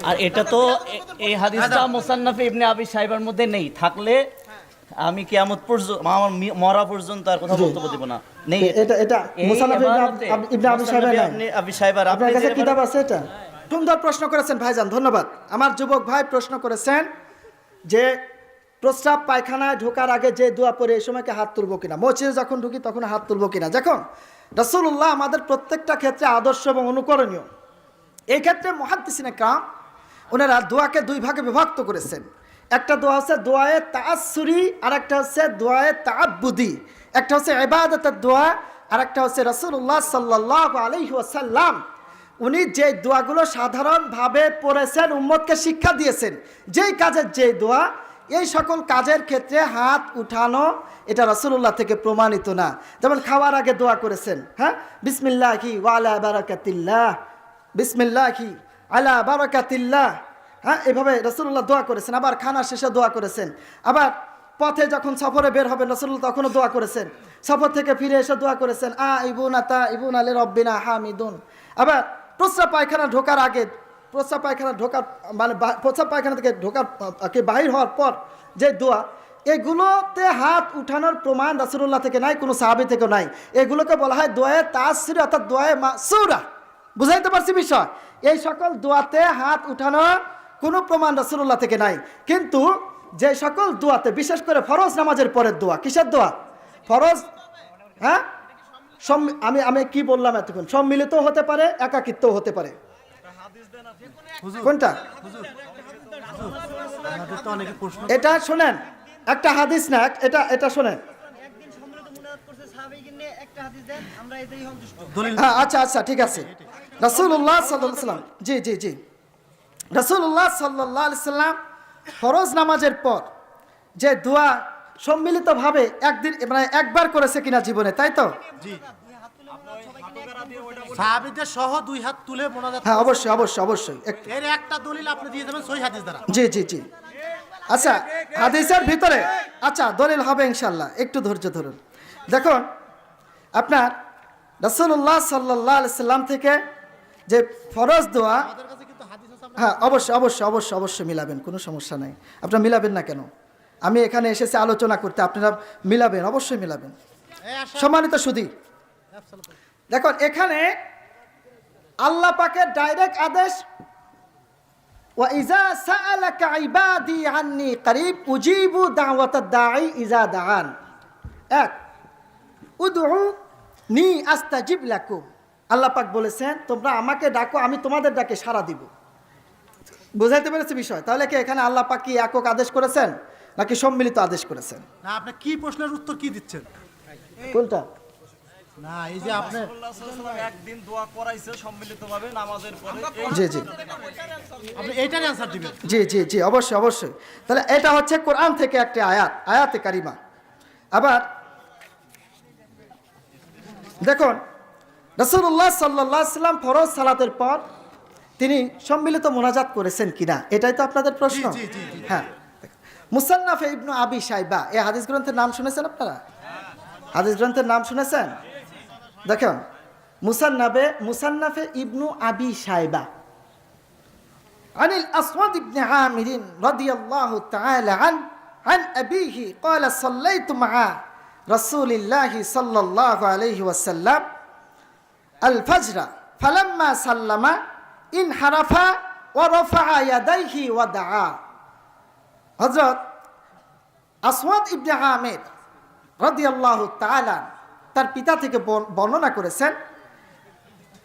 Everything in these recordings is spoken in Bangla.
আর এটা তো এই হাদিসটা মুসান্নাফে ইবনে আবি শাইবার মধ্যে নেই, থাকলে আমি কিয়ামত পর্যন্ত আমার মরা পর্যন্ত আর কথা বলতে দেব না। নেই এটা মুসান্নাফে ইবনে আবি শাইবার নাই। আবি শাইবার আপনার কাছে কিতাব আছে এটা? সুন্দর প্রশ্ন করেছেন ভাইজান, ধন্যবাদ। আমার যুবক ভাই প্রশ্ন করেছেন যে প্রস্রাব পায়খানায় ঢোকার আগে যে দোয়া পড়ে এই সময়কে হাত তুলবো কিনা, মসজিদে যখন ঢুকি তখন হাত তুলবো কিনা। যখন রাসূলুল্লাহ আমাদের প্রত্যেকটা ক্ষেত্রে আদর্শ এবং অনুকরণীয়। এই ক্ষেত্রে মুহাদ্দিসিনে কাম ওনারা দোয়াকে দুই ভাগে বিভক্ত করেছেন। একটা দোয়া হচ্ছে দোয়ায়ে তাআসসুরি, আর একটা হচ্ছে দোয়ায়ে তাআব্বুদি। একটা হচ্ছে ইবাদতের দোয়া, আর একটা হচ্ছে রাসূলুল্লাহ সাল্লাল্লাহু আলাইহি ওয়াসাল্লাম উনি যে দোয়াগুলো সাধারণভাবে পড়েছেন, উম্মতকে শিক্ষা দিয়েছেন যেই কাজের যে দোয়া, এই সকল কাজের ক্ষেত্রে হাত উঠানো এটা রাসূলুল্লাহ থেকে প্রমাণিত না। যেমন খাওয়ার আগে দোয়া করেছেন, হ্যাঁ, বিসমিল্লাহি ওয়া আলা বারাকাতিল্লাহ, বিসমিল্লাহি আলা বারাকাতিল্লাহ, হ্যাঁ, এভাবে রাসূলুল্লাহ দোয়া করেছেন। আবার খানা শেষে দোয়া করেছেন। আবার পথে যখন সফরে বের হবেন রাসূলুল্লাহ তখনও দোয়া করেছেন। সফর থেকে ফিরে এসে দোয়া করেছেন, আইবুনা তাইবুনা লিরাব্বিনা হামিদুন। আবার প্রস্রাব পায়খানা ঢোকার আগে, প্রস্রাব পায়খানা ঢোকার মানে প্রস্রাব পায়খানা থেকে ঢোকার বাহির হওয়ার পর যে দোয়া, এগুলোতে হাত উঠানোর প্রমাণ রাসূলুল্লাহ থেকে নাই, কোনো সাহাবী থেকেও নাই। এগুলোকে বলা হয় দোয়ায়ে তাআসসুরি অর্থাৎ দোয়ায়ে মাসুরা। বুঝাইতে পারছি বিষয়? এই সকল দোয়াতে হাত উঠানোর কোনো প্রমাণ রাসূলুল্লাহ থেকে নাই। কিন্তু যে সকল দোয়াতে, বিশেষ করে ফরজ নামাজের পরের দোয়া, কিসের দোয়া? ফরজ, হ্যাঁ, আমি কি বললাম এতক্ষণ? সম্মিলিত হতে পারে, একাকিত্ব হতে পারে। কোনটা? এটা শোনেন, একটা হাদিস না, এটা শোনেন। হ্যাঁ, আচ্ছা ঠিক আছে। রাসূলুল্লাহ সাল্লাল্লাহু আলাইহি ওয়াসাল্লাম, জি রাসূলুল্লাহ সাল্লাল্লাহু আলাইহি ওয়াসাল্লাম ফরজ নামাজের পর যে দোয়া সম্মিলিতভাবে একদিন মানে একবার করেছে কিনা জীবনে, তাই তো? জি, সাহাবীদের সহ দুই হাত তুলে মোনাজাত। হ্যাঁ, অবশ্যই। এর একটা দলিল আপনি দিয়ে দেবেন সহিহ হাদিস দ্বারা। জি। আচ্ছা, হাদিসের ভিতরে আচ্ছা দলিল হবে ইনশাআল্লাহ, একটু ধৈর্য ধরুন। দেখুন, আপনার রাসূলুল্লাহ সাল্লাল্লাহু আলাইহি সাল্লাম থেকে যে ফরজ দোয়া, হ্যাঁ অবশ্যই মিলাবেন, কোনো সমস্যা নাই। আপনারা মিলাবেন না কেন? আমি এখানে এসেছি আলোচনা করতে, আপনারা মিলাবেন, অবশ্যই মিলাবেন। সম্মানিত সুধী, দেখুন এখানে আল্লাহ পাকের ডাইরেক্ট আদেশ, ওয়া ইজা সাআলাকা ইবাদি আন্নী করিব উজিবু দাওয়াতাদ দাঈ ইজা দাআন। এক, উদউনি আস্তাজিব লাকুম। আল্লাহ পাক বলেছেন তোমরা আমাকে ডাকো, আমি তোমাদের ডাকে সাড়া দিব। বুঝাইতে পেরেছি বিষয়? তাহলে কি এখানে আল্লাহ পাক কি একক আদেশ করেছেন নাকি সম্মিলিত আদেশ করেছেন? না, আপনি কি প্রশ্নের উত্তর কি দিচ্ছেন? কোনটা? না, এই যে আপনি একদিন দোয়া করাইছে সম্মিলিতভাবে নামাজের পরে। জি আপনি এইটারই অ্যানসার দিবেন। জি অবশ্যই। তাহলে এটা হচ্ছে কোরআন থেকে একটা আয়াতে কারিমা। আবার দেখুন, রাসূলুল্লাহ সাল্লাল্লাহু আলাইহি ওয়াসাল্লাম ফরজ সালাতের পর তিনি সম্মিলিত মোনাজাত করেছেন কিনা, এটাই তো আপনাদের প্রশ্ন। হ্যাঁ, মুসান্নাফে ইবনু আবি শাইবা, এই হাদিস গ্রন্থের নাম শুনেছেন আপনারা? হাদিস গ্রন্থের নাম শুনেছেন? দেখুন, মুসান্নাফে ইবনু আবি শাইবা আনিল আসওয়াদ ইবনে আমির রাদিয়াল্লাহু তাআলা আন আবিহি ক্বালা সাল্লাইতু মা'a রাসূলিল্লাহি সাল্লাল্লাহু আলাইহি ওয়াসাল্লাম আল ফাজরা ফালাম্মা সাল্লামা ইনহারাফা ওয়া রাফা'a ইয়াদাইহি ওয়া দা'a। হযরত আসওয়াদ ইবনে আমির রাদিয়াল্লাহু তাআলা তার পিতা থেকে বর্ণনা করেছেন।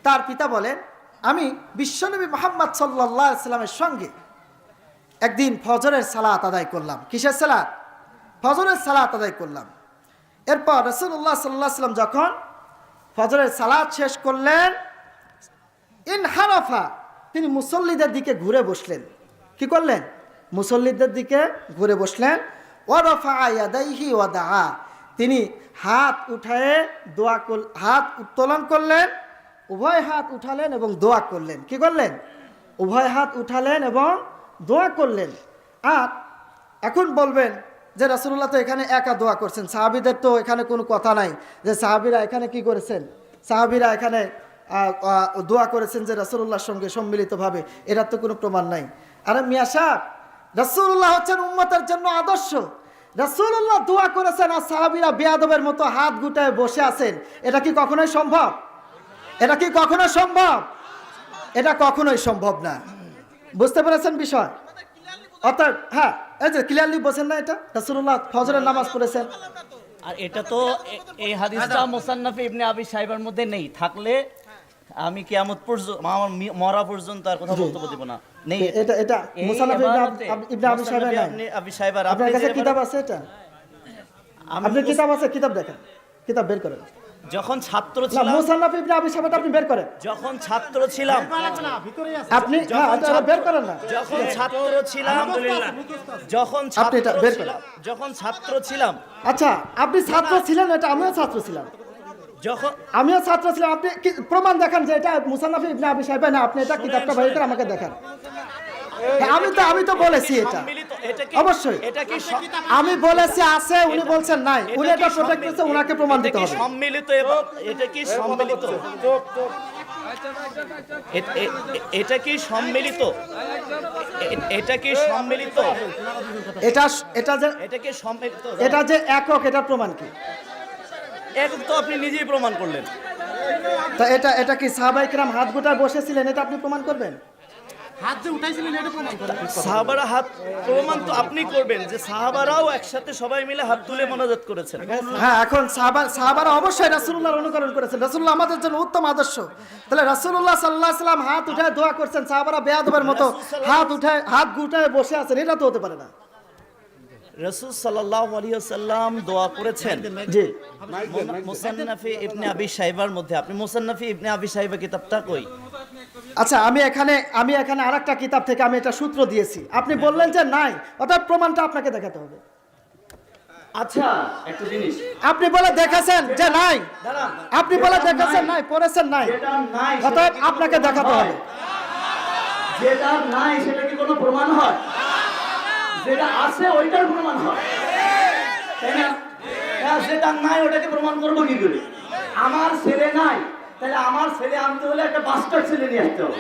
তার পিতা বলেন, আমি বিশ্বনবী মুহাম্মদ সাল্লাল্লাহু আলাইহি ওয়াসাল্লামের সঙ্গে একদিন ফজরের সালাত আদায় করলাম। কিসের সালাত? ফজরের সালাত আদায় করলাম। এরপর রাসূলুল্লাহ সাল্লাল্লাহু আলাইহি ওয়াসাল্লাম যখন ফজরের সালাত শেষ করলেন, ইনহারাফা, তিনি মুসল্লিদের দিকে ঘুরে বসলেন। কি করলেন? মুসল্লিদের দিকে ঘুরে বসলেন। ওয়া রাফা'a ইয়াদাইহি ওয়া দা'a, তিনি হাত উঠায়ে হাত উত্তোলন করলেন, উভয় হাত উঠালেন এবং দোয়া করলেন। কি করলেন? উভয় হাত উঠালেন এবং দোয়া করলেন। আর এখন বলবেন যে রাসূলুল্লাহ তো এখানে একা দোয়া করছেন, সাহাবীদের তো এখানে কোনো কথা নাই যে সাহাবীরা এখানে কি করেছেন, সাহাবীরা এখানে দোয়া করেছেন যে রাসূলুল্লাহর সঙ্গে সম্মিলিতভাবে, এটার তো কোনো প্রমাণ নাই। আরে মিয়া সাহেব, রাসূলুল্লাহ হচ্ছেন উম্মতের জন্য আদর্শ। রাসূলুল্লাহ দোয়া করেছেন আর সাহাবীরা বেয়াদবের মতো হাত গুটায় বসে আছেন, এটা কি কখনোই সম্ভব? এটা কি কখনোই সম্ভব? এটা কখনোই সম্ভব না। বুঝতে পেরেছেন বিষয়? অর্থাৎ হ্যাঁ, এই যে ক্লিয়ারলি বলছেন না, এটা রাসূলুল্লাহ ফজরের নামাজ পড়েছেন। আর এটা তো এই হাদিসটা মুসান্নাফে ইবনে আবি শাইবার মধ্যে নেই, থাকলে আমি কিয়ামত পর্যন্ত আমার মরা পর্যন্ত আর কথা বলতে দিব না। নেই এটা এটা এই মুসান্নাফ এবারতে ইবনে আবি শাইবা নাই। আপনি আবি শাইবার আপনার কাছে যে কিতাব আছে? এটা আমি আপনার কিতাব আছে? কিতাব দেখেন, কিতাব বের করেন। যখন ছাত্র না, ছিলাম, মুসান্নাফ ইবনে আবি শাইবাটা আপনি বের করেন। যখন ছাত্র ছিলাম, না ভিতরেই আছে। আপনি হ্যাঁ, এটা বের করেন না। যখন ছাত্র ছিলাম, যখন আপনি এটা ছাত্র বের করেন। ছিলাম, যখন ছাত্র ছিলাম, আচ্ছা, আপনি ছাত্র ছিলেন, এটা আমিও ছাত্র ছিলাম। যখন আমিও ছাত্র ছিলাম। আপনি প্রমাণ দেখান যে এটা মুসান্নাফ ইবনে আবি শাইবা না, আপনি এটা কিতাবটা বাইরে করে আমাকে দেখান। হ্যাঁ, আমি তো বলেছি এটা সম্মিলিত, এটা কি অবশ্যই। এটা কি আমি বলেছি আছে, উনি বলছেন নাই। উনি এটা প্রোটেক্ট করতে, উনাকে প্রমাণ দিতে এটা কি হবে। সম্মিলিত এটা কি সম্মিলিত এটা কি সম্মিলিত এটা কি সম্মিলিত এটা এটা যে এটা কি সম্মিলিত এটা যে একক, এটার প্রমাণ কি? এখন তো আপনি নিজেই প্রমাণ করলেন। তা এটা কি সাহাবায়ে কেরাম হাত গোটায় বসেছিলেন, এটা আপনি প্রমাণ করবেন? হাত যে উঠাইছিলেন এটা প্রমাণ করেন। সাহাবারা হাত প্রমাণ তো আপনি করবেন যে সাহাবারাও একসাথে সবাই মিলে হাত তুলে মোনাজাত করেছেন। হ্যাঁ, এখন সাহাবারা অবশ্যই রাসূলুল্লাহর অনুকরণ করেছেন। রাসূলুল্লাহ আমাদের জন্য উত্তম আদর্শ। তাহলে রাসূলুল্লাহ সাল্লাল্লাহু আলাইহি সাল্লাম হাত উঠায় দোয়া করছেন, সাহাবারা বেয়াদবের মতো হাত গুটায় বসে আছেন, এটা তো হতে পারে না। রাসূল সাল্লাল্লাহু আলাইহি ওয়াসাল্লাম দোয়া করেছেন জি, মুসান্নাফে ইবনে আবি শাইবার মধ্যে। আপনি মুসান্নাফে ইবনে আবি শাইবা কিতাবটা কই? আচ্ছা, আমি এখানে আরেকটা কিতাব থেকে আমি এটা সূত্র দিয়েছি, আপনি বললেন যে নাই, অর্থাৎ প্রমাণটা আপনাকে দেখাতে হবে। আচ্ছা, একটা জিনিস আপনি বলে দেখেছেন যে নাই, দাঁড়ান, আপনি বলে দেখেছেন নাই, পড়েছেন নাই, যেটা নাই অর্থাৎ আপনাকে দেখাতে হবে। যেটা নাই সেটা কি কোনো প্রমাণ হয়? যেটা আছে ওইটার প্রমাণ হয়, তাই না? হ্যাঁ, যেটা নাই ওটাকে প্রমাণ করবো কি করে? আমার ছেলে নাই, তাহলে আমার ছেলে আনতে হলে একটা বাস্টার ছেলে নিয়ে আসতে হবে।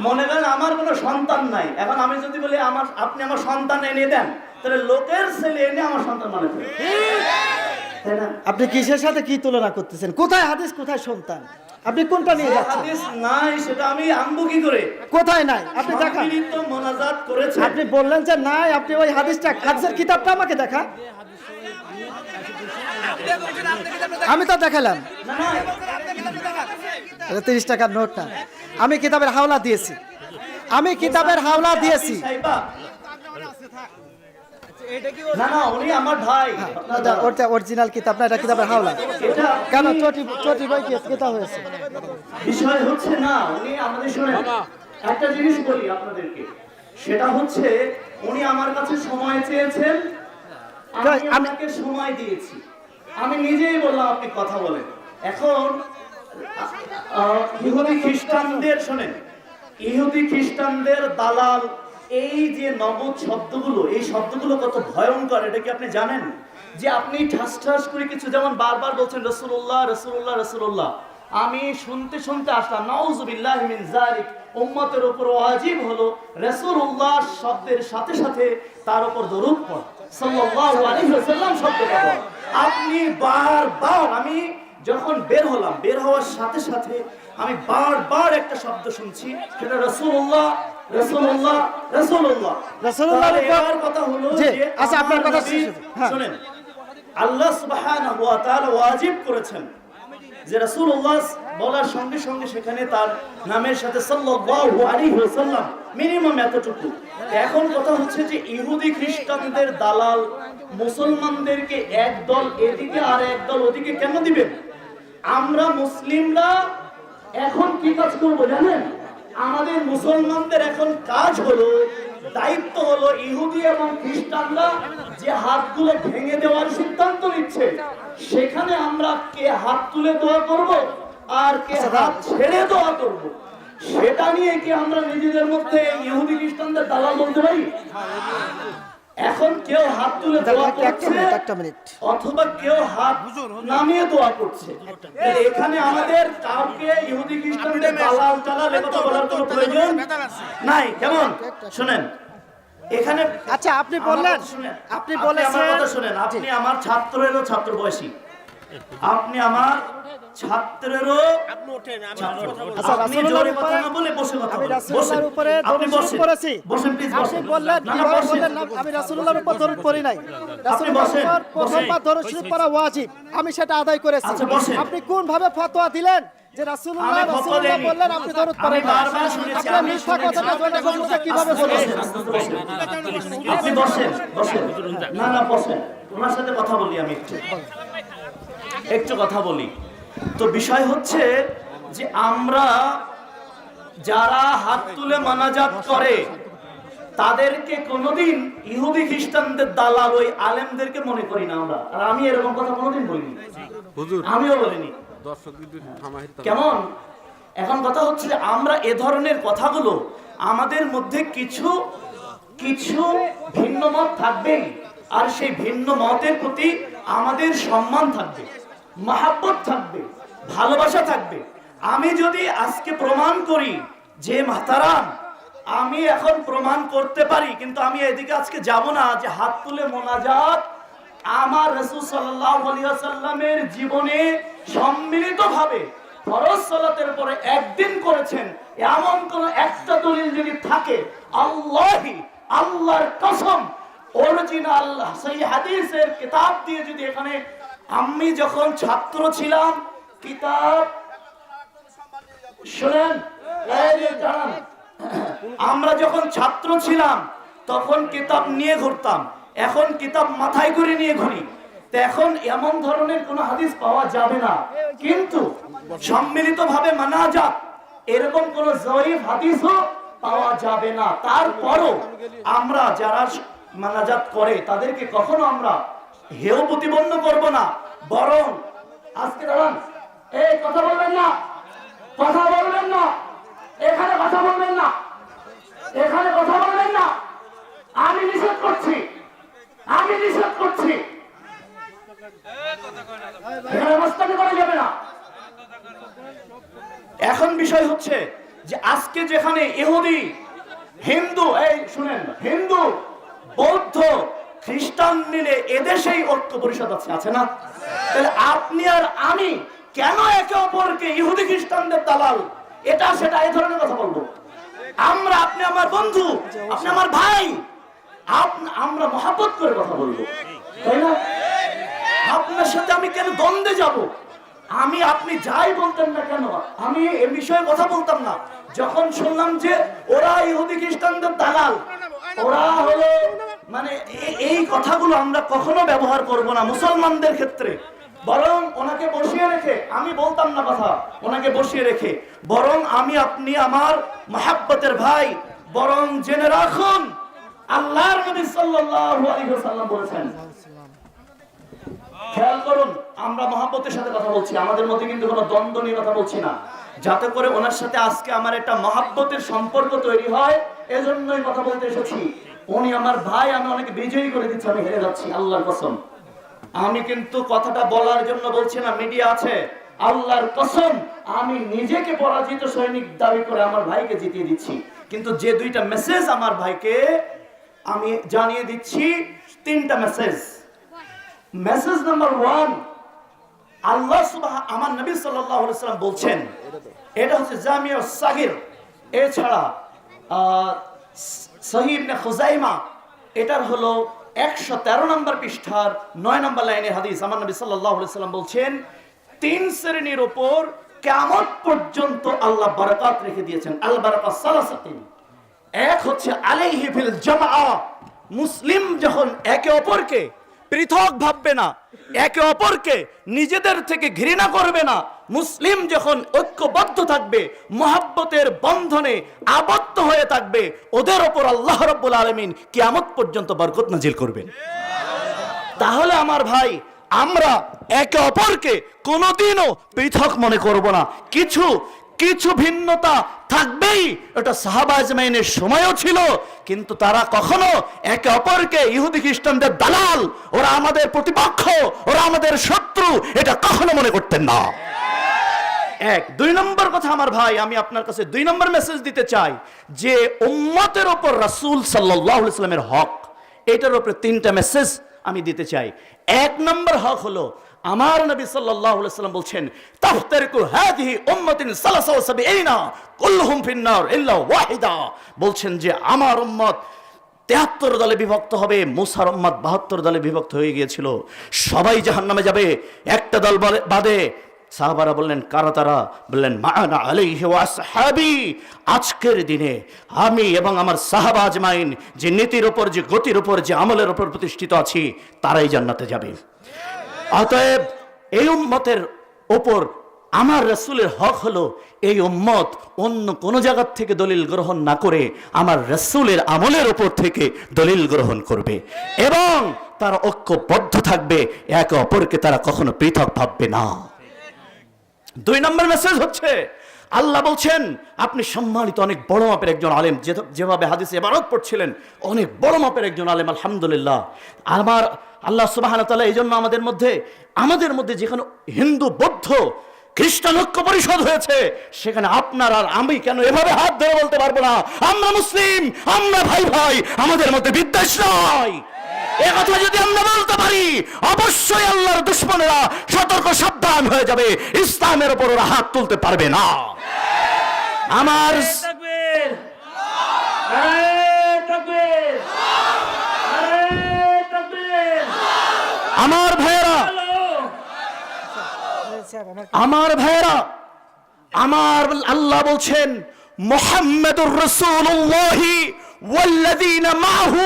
মনে করেন আমার কোনো সন্তান নাই, এখন আমি যদি বলি আপনি আমার সন্তান এনে দেন, তাহলে লোকের ছেলে এনে আমার সন্তান বানাতে হবে, তাই না? আপনি কিসের সাথে কি তুলনা করতেছেন? কোথায় হাদিস, কোথায় সন্তান? আপনি কোনটা নিয়ে যাচ্ছেন? হাদিস নাই সেটা আমি আনবো কি করে? কোথায় নাই আপনি দেখান। সম্মিলিত মোনাজাত করেছে। আপনি বললেন যে নাই, আপনি ওই হাদিসের কিতাবটা আমাকে দেখান। আমি তো দেখালাম, না, না, এটা 30 টাকার নোট না। আমি কিতাবের হাওলা দিয়েছি, না, না, উনি আমার ভাই। ওটা অরিজিনাল কিতাব না, এটা কিতাবের হাওলা। এটা কেন চটি বই কিতাব হয়েছে? বিষয় হচ্ছে না, উনি আমাদের শুনেন, একটা জিনিস বলি আপনাদেরকে, সেটা হচ্ছে উনি আমার কাছে সময় চেয়েছেন, আমি আপনাকে সময় দিয়েছি। আমি নিজেই বললাম আপনি কথা বলেন। এখন ইহুদি খ্রিস্টানদের শোনেন, ইহুদি খ্রিস্টানদের দালাল, এই যে নগদ শব্দগুলো, এই শব্দগুলো কত ভয়ঙ্কর এটা কি আপনি জানেন? যে আপনি ঠাস ঠাস করে কিছু যেমন বারবার বলছেন রাসূলুল্লাহ রাসূলুল্লাহ রাসূলুল্লাহ, আমি শুনতে শুনতে আসলাম নাউযুবিল্লাহি মিন যালিক, উম্মতের উপর ওয়াজিব হলো রাসূলুল্লাহ শব্দের সাথে সাথে তার উপর দরুদ পড়া, সাল্লাল্লাহু আলাইহি ওয়াসাল্লাম শব্দটা পড়া। আপনি বারবার, আমি যখন বের হলাম, বের হওয়ার সাথে সাথে আমি বারবার একটা শব্দ শুনছি, সেটা রাসূলুল্লাহ রাসূলুল্লাহ রাসূলুল্লাহ রাসূলুল্লাহর উপর এবার কথা হলো জি, যে আচ্ছা, আপনার আমার কথা নবী, শেষ হয়েছে। হ্যাঁ। শুনেন, আল্লাহ সুবহানাহু ওয়া তাআলা ওয়াজিব করেছেন যে রাসূলুল্লাহ বলার সঙ্গে সঙ্গে সেখানে তার নামের সাথে সাল্লাল্লাহু আলাইহি ওয়াসাল্লাম মিনিমাম এতটুকু। এখন কথা হচ্ছে যে ইহুদি খ্রিস্টানদের দালাল মুসলমানদেরকে এক দল এদিকে আর এক দল ওদিকে কেন দিবেন? আমরা মুসলিমরা এখন কি কাজ করব জানেন? আমাদের মুসলমানদের এখন কাজ হলো, দায়িত্ব হলো, ইহুদি এবং খ্রিস্টানরা যে হাতগুলো ভেঙে দেওয়ার সিদ্ধান্ত নিচ্ছে, সেখানে আমরা কে হাত তুলে দোয়া করব আর কে হাত ছেড়ে দোয়া করব, সেটা নিয়ে কি আমরা নিজেদের মধ্যে ইহুদি খ্রিস্টানদের দালাল বলতে পারি? এখন কেউ হাত তুলে দোয়া করছে একটা মিনিট অথবা কেউ হাত নামিয়ে দোয়া করছে। এখানে আমাদের কাউকে ইহুদি খ্রিস্টানদের দালাল টালাল কথা বলার কোনো প্রয়োজন নাই। কেমন শুনেন, এখানে আচ্ছা আপনি বললেন, আপনি বলেছেন, আমার কথা শুনেন, আপনি আমার ছাত্রেরও ছাত্র বয়সী, আপনি আমার ছাত্রেরও ছাত্র। আচ্ছা, আপনি রাসূলুল্লাহর জোরে উপরে- কথা না বলে বসে কথা আমি বলেন। রাসূলুল্লাহর বসেন। উপরে আপনি দরুদ বসেন। করেছি। বসেন প্লিজ আপনি বসেন। বললেন না, না, কিভাবে বসেন। বললেন না, আমি রাসূলুল্লাহর উপর দরুদ পড়ি নাই। রাসূলুল্লাহর বসেন, উপর প্রথম বসেন। বার দরুদ শরীফ পড়া ওয়াজিব, আমি সেটা আদায় করেছি। আচ্ছা, বসেন। আপনি কোন ভাবে ফতোয়া দিলেন যে আমি রাসূলুল্লাহ ফতোয়া দেইনি। বললেন আপনি দরুদ আমি পড়েন না? বারবার শুনেছি, আপনি আমি মিথ্যা শুনেছি। কথাটা জনগণকে কিভাবে বলেছেন? আপনি বসেন, বসেন। না না বসেন, ওনার সাথে কথা বলি আমি একটু কথা বলি। তো বিষয় হচ্ছে যে আমরা যারা হাত তুলে মানাজাত করে তাদেরকে কোনোদিন ইহুদি খ্রিস্টানদের দালাল ওই আলেমদেরকে মনে করি না আমরা। আর আমি এরকম কথা কোনোদিন বলিনি, আমিও বলিনি। কেমন? এখন কথা হচ্ছে যে আমরা এ ধরনের কথাগুলো আমাদের মধ্যে কিছু কিছু ভিন্ন মত থাকবেই, আর সেই ভিন্ন মতের প্রতি আমাদের সম্মান থাকবে, মহাব্বত থাকবে, ভালোবাসা থাকবে। আমি যদি আজকে প্রমাণ করি যে মাহতারাম, আমি এখন প্রমাণ করতে পারি, কিন্তু আমি এদিকে আজকে যাব না যে হাত তুলে মোনাজাত আমার রাসূল সাল্লাল্লাহু আলাইহি ওয়াসাল্লামের জীবনে সম্মিলিতভাবে ফরজ সালাতের পরে একদিন করেছেন এমন কোন একটা দলিল যদি থাকে, আল্লাহি আল্লাহর কসম অরিজিনাল সেই হাদিসের কিতাব দিয়ে যদি এখানে, আমি যখন ছাত্র ছিলাম কিতাব শুনেন, এই যে দাঁড়ান, আমরা যখন ছাত্র ছিলাম তখন কিতাব নিয়ে ঘুরতাম, এখন কিতাব মাথায় করে নিয়ে ঘুরি। তো এখন এমন ধরনের কোন হাদিস পাওয়া যাবে না, কিন্তু সম্মিলিতভাবে মানাজাত এরকম কোন জয়ীফ হাদিসও পাওয়া যাবে না। তারপরও আমরা যারা মানাজাত করে তাদেরকে কখনো আমরা হেয় প্রতিপন্ন করব না, বরং আজকে দাঁড়ান, এই কথা বলবেন না, কথা বলবেন না, এখানে কথা বলবেন না, এখানে কথা বলবেন না, আমি নিষেধ করছি, আমি নিষেধ করছি, এখানে মস্তানি করা যাবে না। এখন বিষয় হচ্ছে যে আজকে যেখানে ইহুদি, হিন্দু, এই শুনেন, হিন্দু, বৌদ্ধ, খ্রিস্টান মিলে এদেশেই ঐক্য পরিষদ আছে না? তাহলে আপনি আর আমি কেন একে অপরকে ইহুদি খ্রিস্টানদের দালাল এটা সেটা এই ধরনের কথা বলবো? আমরা, আপনি আমার বন্ধু, আপনি আমার ভাই, আমরা মহব্বত করে কথা বলবো, তাই না? আপনার সাথে আমি কেন দ্বন্দ্বে যাব? আমি, আপনি যাই বলতেন না কেন, আমি এ বিষয়ে কথা বলতাম না। যখন শুনলাম যে ওরা ইহুদি খ্রিস্টানদের দালাল, ওরা হলো মানে এই কথাগুলো আমরা কখনো ব্যবহার করব না মুসলমানদের ক্ষেত্রে। বরং ওনাকে বসিয়ে রেখে, আমি বলতাম না কথা, ওনাকে বসিয়ে রেখে বরং আমি, আপনি আমার মহব্বতের ভাই, বরং জেনে রাখুন আল্লাহর নবী সাল্লাল্লাহু আলাইহি ওয়াসাল্লাম বলেছেন, খেয়াল করুন, আমরা মহব্বতের সাথে কথা বলছি, আমাদের মধ্যে কিন্তু কোনো দ্বন্দ্ব নিয়ে কথা বলছি না, যাতে করে ওনার সাথে আজকে আমার একটা মহব্বতের সম্পর্ক তৈরি হয়, এজন্যই কথা বলতে এসেছি। উনি আমার ভাই, আমি অনেকে বিজয়ী করে দিচ্ছি, আমি হেরে যাচ্ছি আল্লাহর কসম। আমি কিন্তু কথাটা বলার জন্য বলছি না, মিডিয়া আছে, আল্লাহর কসম আমি নিজেকে পরাজিত সৈনিক দাবি করে আমার ভাইকে জিতিয়ে দিচ্ছি। কিন্তু যে দুইটা মেসেজ আমার ভাইকে আমি জানিয়ে দিচ্ছি, তিনটা মেসেজ। মেসেজ নাম্বার 1, আল্লাহ সুবহানাহু, আমার নবী সাল্লাল্লাহু আলাইহি ওয়াসাল্লাম বলছেন, এটা হচ্ছে জামিউস সাগীর, এছাড়া সহিহ ইবনে খুজাইমা, এটার হলো 113 নম্বর পৃষ্ঠার 9 নম্বর লাইনের হাদিস। আমার নবী সাল্লাল্লাহু আলাইহি ওয়াসাল্লাম বলছেন, 3 শ্রেণীর উপর কিয়ামত পর্যন্ত আল্লাহ বারাকাত রেখে দিয়েছেন। আল বারাকাত সালাসাতিন, এক হচ্ছে আলাইহি ফিল জামাআ, মুসলিম যখন একে অপরকে পৃথক ভাববে না, একে অপরকে নিজেদের থেকে ঘৃণা করবে না, মুসলিম যখন ঐক্যবদ্ধ থাকবে, মহব্বতের বন্ধনে আবদ্ধ হয়ে থাকবে, ওদের ওপর আল্লাহ রাব্বুল আলামিন কিয়ামত পর্যন্ত বরকত নাজিল করবেন। তাহলে আমার ভাই, আমরা একে অপরকে কোনোদিনও পৃথক মনে করব না। কিছু ভিন্নতা থাকবেই, এটা সাহাবা আজমাইনের সময়ও ছিল, কিন্তু তারা কখনো একে অপরকে ইহুদি খ্রিস্টানদের দালাল, ওরা আমাদের প্রতিপক্ষ, ওরা আমাদের শত্রু, এটা কখনো মনে করতেন না। এক। দুই নম্বর কথা আমার ভাই, আমি আপনার কাছে 2 নম্বর মেসেজ দিতে চাই যে উম্মতের ওপর রাসূল সাল্লাল্লাহু আলাইহি ওয়াসাল্লামের হক, এটার উপরে 3টা মেসেজ আমি দিতে চাই। 1 নম্বর হক হলো আমার নবী সাল্লাল্লাহু আলাইহি ওয়াসাল্লাম বলছেন তাফতারিকু হাদিহি উম্মাতিন সালাসা ওয়া সাবঈনা কুল্লুহুম ফিন্নার ইল্লা ওয়াহিদা, বলছেন যে আমার উম্মত 73 দলে বিভক্ত হবে। মুসার উম্মত 72 দলে বিভক্ত হয়ে গিয়েছিল, সবাই জাহান্নামে যাবে, একটা দল বাদে। সাহাবারা বললেন কারা তারা? বললেন মা'আনা আলাইহি ওয়া আসহাবি, আজকের দিনে আমি এবং আমার সাহাবা আজমাইন যে নীতির উপর, যে গতির উপর, যে আমলের উপর প্রতিষ্ঠিত আছি, তারাই জান্নাতে যাবে। অতএব এই উম্মতের ওপর আমার রাসূলের হক হলো এই উম্মত অন্য কোন জায়গা থেকে দলিল গ্রহণ না করে আমার রাসূলের আমলের উপর থেকে দলিল গ্রহণ করবে এবং তারা ঐক্যবদ্ধ থাকবে, একে অপরকে তারা কখনো পৃথক ভাববে না। 2 নম্বর মেসেজ হচ্ছে আল্লাহ বলছেন আপনি সম্মানিত অনেক বড় মাপের একজন আলেম, যেভাবে হাদিসে ইবারত পড়ছিলেন, অনেক বড় মাপের একজন আলেম, আলহামদুলিল্লাহ। আমার আল্লাহ সুবহানাহু ওয়া তাআলা এই জন্য আমাদের মধ্যে যেখানে হিন্দু, বৌদ্ধ, খ্রিস্টান ঐক্য পরিষদ হয়েছে, সেখানে আপনার আর আমি কেন এভাবে হাত ধরে বলতে পারবো না আমরা মুসলিম, আমরা ভাই ভাই, আমাদের মধ্যে বিদ্বেষ নয়? একথা যদি আমরা বলতে পারি, অবশ্যই আল্লাহর দুশমনেরা সতর্ক সাবধান হয়ে যাবে, ইসলামের উপর ওরা হাত তুলতে পারবে না। আমার তাকবীর, নারে তাকবীর, নারে তাকবীর। আমার ভাইয়েরা, আমার আল্লাহ বলছেন মুহাম্মাদুর রাসূলুল্লাহি ওয়াল্লাযীনা মাআহু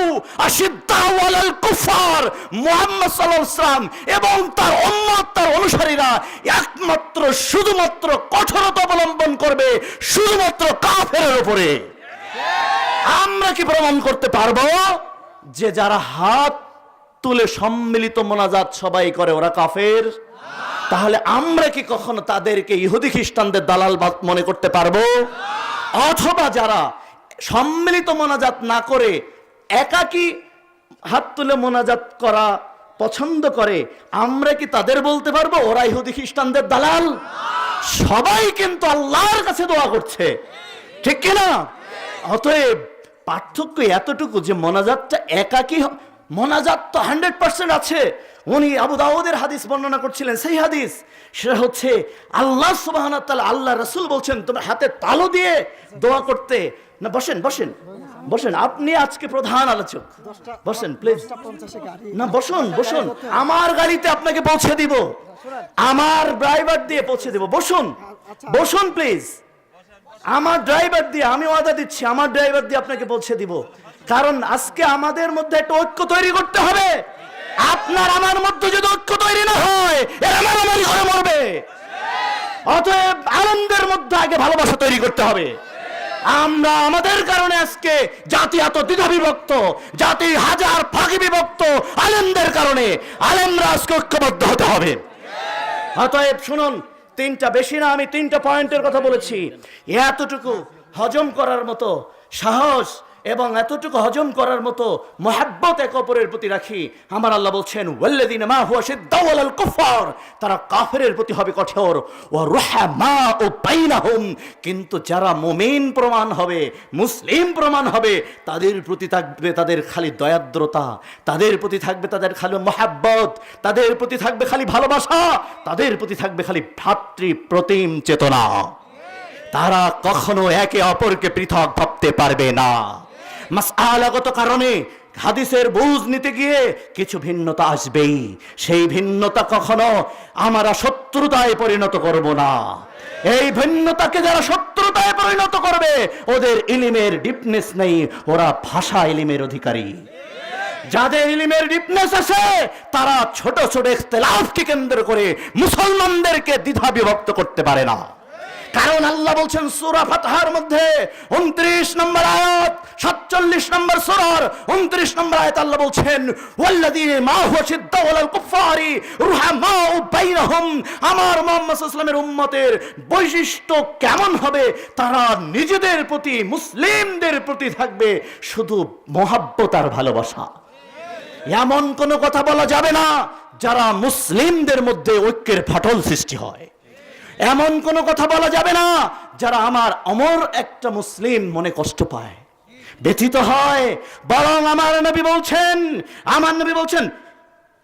আশিদ্দাউ আলাল কুফার, মুহাম্মদ সাল্লাল্লাহু আলাইহি ওয়াসাল্লাম এবং তার উম্মত, তার অনুসারীরা একমাত্র শুধুমাত্র কঠোরতা অবলম্বন করবে শুধুমাত্র কাফেরের উপরে। আমরা কি প্রমাণ করতে পারবো যে যারা হাত তুলে সম্মিলিত মোনাজাত সবাই করে ওরা কাফের? তাহলে আমরা কি কখনো তাদেরকে ইহুদি খ্রিস্টানদের দালাল মনে করতে পারবো? অথবা যারা সম্মিলিত মোনাজাত না করে একাকী হাত তুলে মোনাজাত করা পছন্দ করে, আমরা কি তাদের বলতে পারবো ওরা ইহুদি খ্রিস্টানদের দালাল? সবাই কিন্তু আল্লাহর কাছে দোয়া করছে, ঠিক কিনা? অতএব পার্থক্য এতটুকু যে মোনাজাতটা একাকী, মোনাজাত তো 100% আছে। উনি আবু দাউদের হাদিস বর্ণনা করছিলেন, সেই হাদিস, সেটা হচ্ছে আল্লাহ সুবহানাহু ওয়া তাআলা, আল্লাহ রাসূল বলছেন তোমার হাতে তালু দিয়ে দোয়া করতে না। বসেন বসেন বসেন, আপনি আজকে প্রধান আলোচক, বসেন প্লিজ। না বসুন বসুন, আমার গাড়িতে আপনাকে পৌঁছে দিব, আমার ড্রাইভার দিয়ে পৌঁছে দিব। বসুন বসুন প্লিজ, আমার ড্রাইভার দিয়ে, আমি ওয়াদা দিচ্ছি আমার ড্রাইভার দিয়ে আপনাকে পৌঁছে দিব। কারণ আজকে আমাদের মধ্যে একটা ঐক্য তৈরি করতে হবে। আপনার আমার মধ্যে যদি ঐক্য তৈরি না হয়, এরা মারামারি করে মরবে। অতএব আলেমদের মধ্যে আগে ভালোবাসা তৈরি করতে হবে। আমরা আমাদের কারণে আজকে জাতি এত দ্বিধা বিভক্ত, জাতি হাজার ভাগে বিভক্ত, আলেমদের কারণে। আলেমরা আজকে ঐক্যবদ্ধ হতে হবে। অতএব শুনুন, 3টা, বেশি না, আমি 3টা পয়েন্টের কথা বলেছি। এতটুকু হজম করার মতো সাহস এবং এতটুকু হজম করার মতো মহাব্বত এক অপরের প্রতি রাখি। আমার আল্লাহ বলছেন ওয়াল্লাযীনা মাহু আশিদ্দাউ আলাল কুফার, তারা কাফেরের প্রতি হবে কঠোর, ওয়া রুহামাউ বাইনাহুম, কিন্তু যারা মুমিন প্রমাণ হবে, মুসলিম প্রমাণ হবে, তাদের প্রতি থাকবে তাদের খালি দয়াদ্রতা, তাদের প্রতি থাকবে তাদের খালি মহাব্বত, তাদের প্রতি থাকবে খালি ভালোবাসা, তাদের প্রতি থাকবে খালি ভ্রাতৃপ্রতিম চেতনা। তারা কখনো একে অপরকে পৃথক ভাবতে পারবে না। মাসআলাগত কারণে হাদিসের বুঝ নিতে গিয়ে কিছু ভিন্নতা আসবেই, সেই ভিন্নতা কখনো আমরা শত্রুতায় পরিণত করব না। এই ভিন্নতাকে যারা শত্রুতায় পরিণত করবে, ওদের ইলমের ডিপনেস নেই, ওরা ভাষা ইলমের অধিকারী। যাদের ইলমের ডিপনেস আছে, তারা ছোট ছোট ইখতিলাফকে কেন্দ্র করে মুসলমানদেরকে দ্বিধা বিভক্ত করতে পারে না। কারণ আল্লাহ বলছেন সূরা ফাতহার মধ্যে 29 নম্বর আয়াত, 47 নম্বর সূরার 29 নম্বর আয়াত আল্লাহ বলছেন ওয়াল্লাযীনা মাহু আশিদ্দাউ আলাল কুফফারি রুহামাউ বাইনাহুম। আমার মুহাম্মদ সাল্লাল্লাহু আলাইহি ওয়াসাল্লামের উম্মতের বৈশিষ্ট্য কেমন হবে? তারা নিজেদের প্রতি, মুসলিমদের প্রতি থাকবে শুধু মহব্বত আর ভালোবাসা। এমন কোনো কথা বলা যাবে না যারা মুসলিমদের মধ্যে ঐক্যের ফাটল সৃষ্টি হয়। এমন কোনো কথা বলা যাবে না যারা আমার অমর একটা মুসলিম মনে কষ্ট পায়, ব্যথিত হয়। বরং আমার নবী বলছেন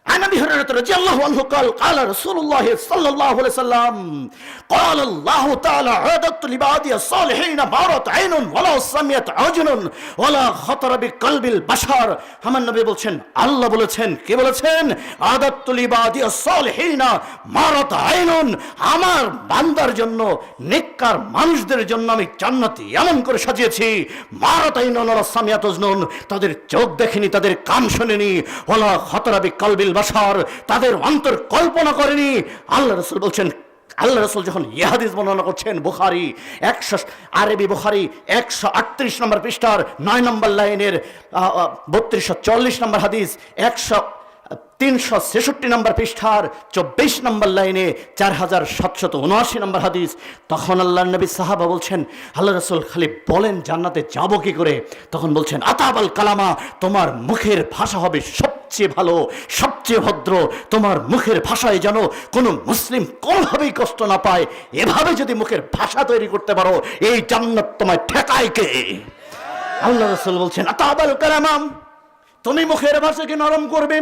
عن ابي هريره رضي الله عنه قال قال رسول الله صلى الله عليه وسلم قال الله تعالى عددت لعبادي الصالحين ما رأت عين ولا سمعت اذن ولا خطر بقلب البشر। আমার নবী বলছেন, আল্লাহ বলেছেন, কে বলেছেন? আদাতু লিবাদি as-salihin মা রাত আইনুন, আমার বান্দার জন্য, নেককার মানুষদের জন্য আমি জান্নাতি এমন করে সাজিয়েছি, মা রাত আইনুন ওয়ালা সামিয়াত উযনুন, তাদের চোখ দেখেনি, তাদের কান শোনেনি, ওয়ালা খতরা বিকলবিল বাশার, তাদের অন্তর কল্পনা করেনি। আল্লাহ রাসূল বলছেন, আল্লাহ রাসূল যখন এই হাদিস বর্ণনা করছেন, বুখারী আরবি বুখারী 138 নম্বর পৃষ্ঠার 9 নম্বর লাইনের 3240 নম্বর হাদিস, 366 নম্বর পৃষ্ঠার 24 নম্বর লাইনে 4779 নম্বর হাদিস। তখন আল্লাহর নবী সাহাবা বলছেন, আল্লাহ রাসূল খালি বলেন জান্নাতে যাব কি করে? তখন বলছেন, আতাবাল কালামা, তোমার মুখের ভাষা হবে সবচেয়ে ভালো, সবচেয়ে ভদ্র। তোমার মুখের ভাষায় যেন কোনো মুসলিম কোনোভাবেই কষ্ট না পায়, এভাবে যদি মুখের ভাষা তৈরি করতে পারো, এই জান্নাত তোমায় ঠেকায় কে? আল্লাহ রাসূল বলছেন, আতাবাল কালামা, তুমি মুখের ভাষাকে নরম করবে,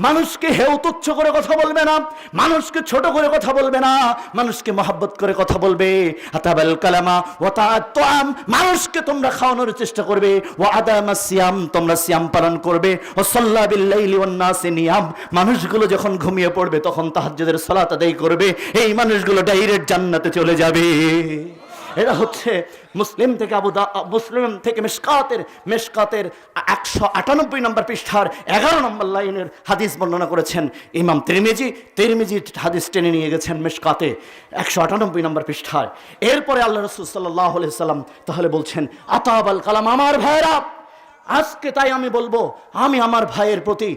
মানুষকে হেউ তুচ্ছ করে কথা বলবে না, মানুষকে ছোট করে কথা বলবে না, মানুষকে মহব্বত করে কথা বলবে। আতাবাল কালামা ওয়া তাআম, মানুষকে তোমরা খাওয়ানোর চেষ্টা করবে। ওয়া আদামাস সিয়াম, তোমরা সিয়াম পালন করবে। ওয়া সাল্লা বিল লাইলি ওয়ান নাসি নিয়াম, মানুষগুলো যখন ঘুমিয়ে পড়বে তখন তাহাজ্জুদের সালাত আদায় করবে। এই মানুষগুলো ডাইরেক্ট জান্নাতে চলে যাবে। এরা হচ্ছে মুসলিম থেকে মিশকাতের 198 নম্বর পৃষ্ঠার 11 নম্বর লাইনের হাদিস বর্ণনা করেছেন ইমাম তিরমিজি হাদিস টেনে নিয়ে গেছেন মিশকাতে 198 নম্বর পৃষ্ঠায়। এরপরে আল্লাহ রাসূল সাল্লাল্লাহু আলাইহি সাল্লাম তাহলে বলছেন, আতাবাল কালাম, আমার ভাইরা, আজকে তাই আমি বলবো, আমি আমার ভাইয়ের প্রতি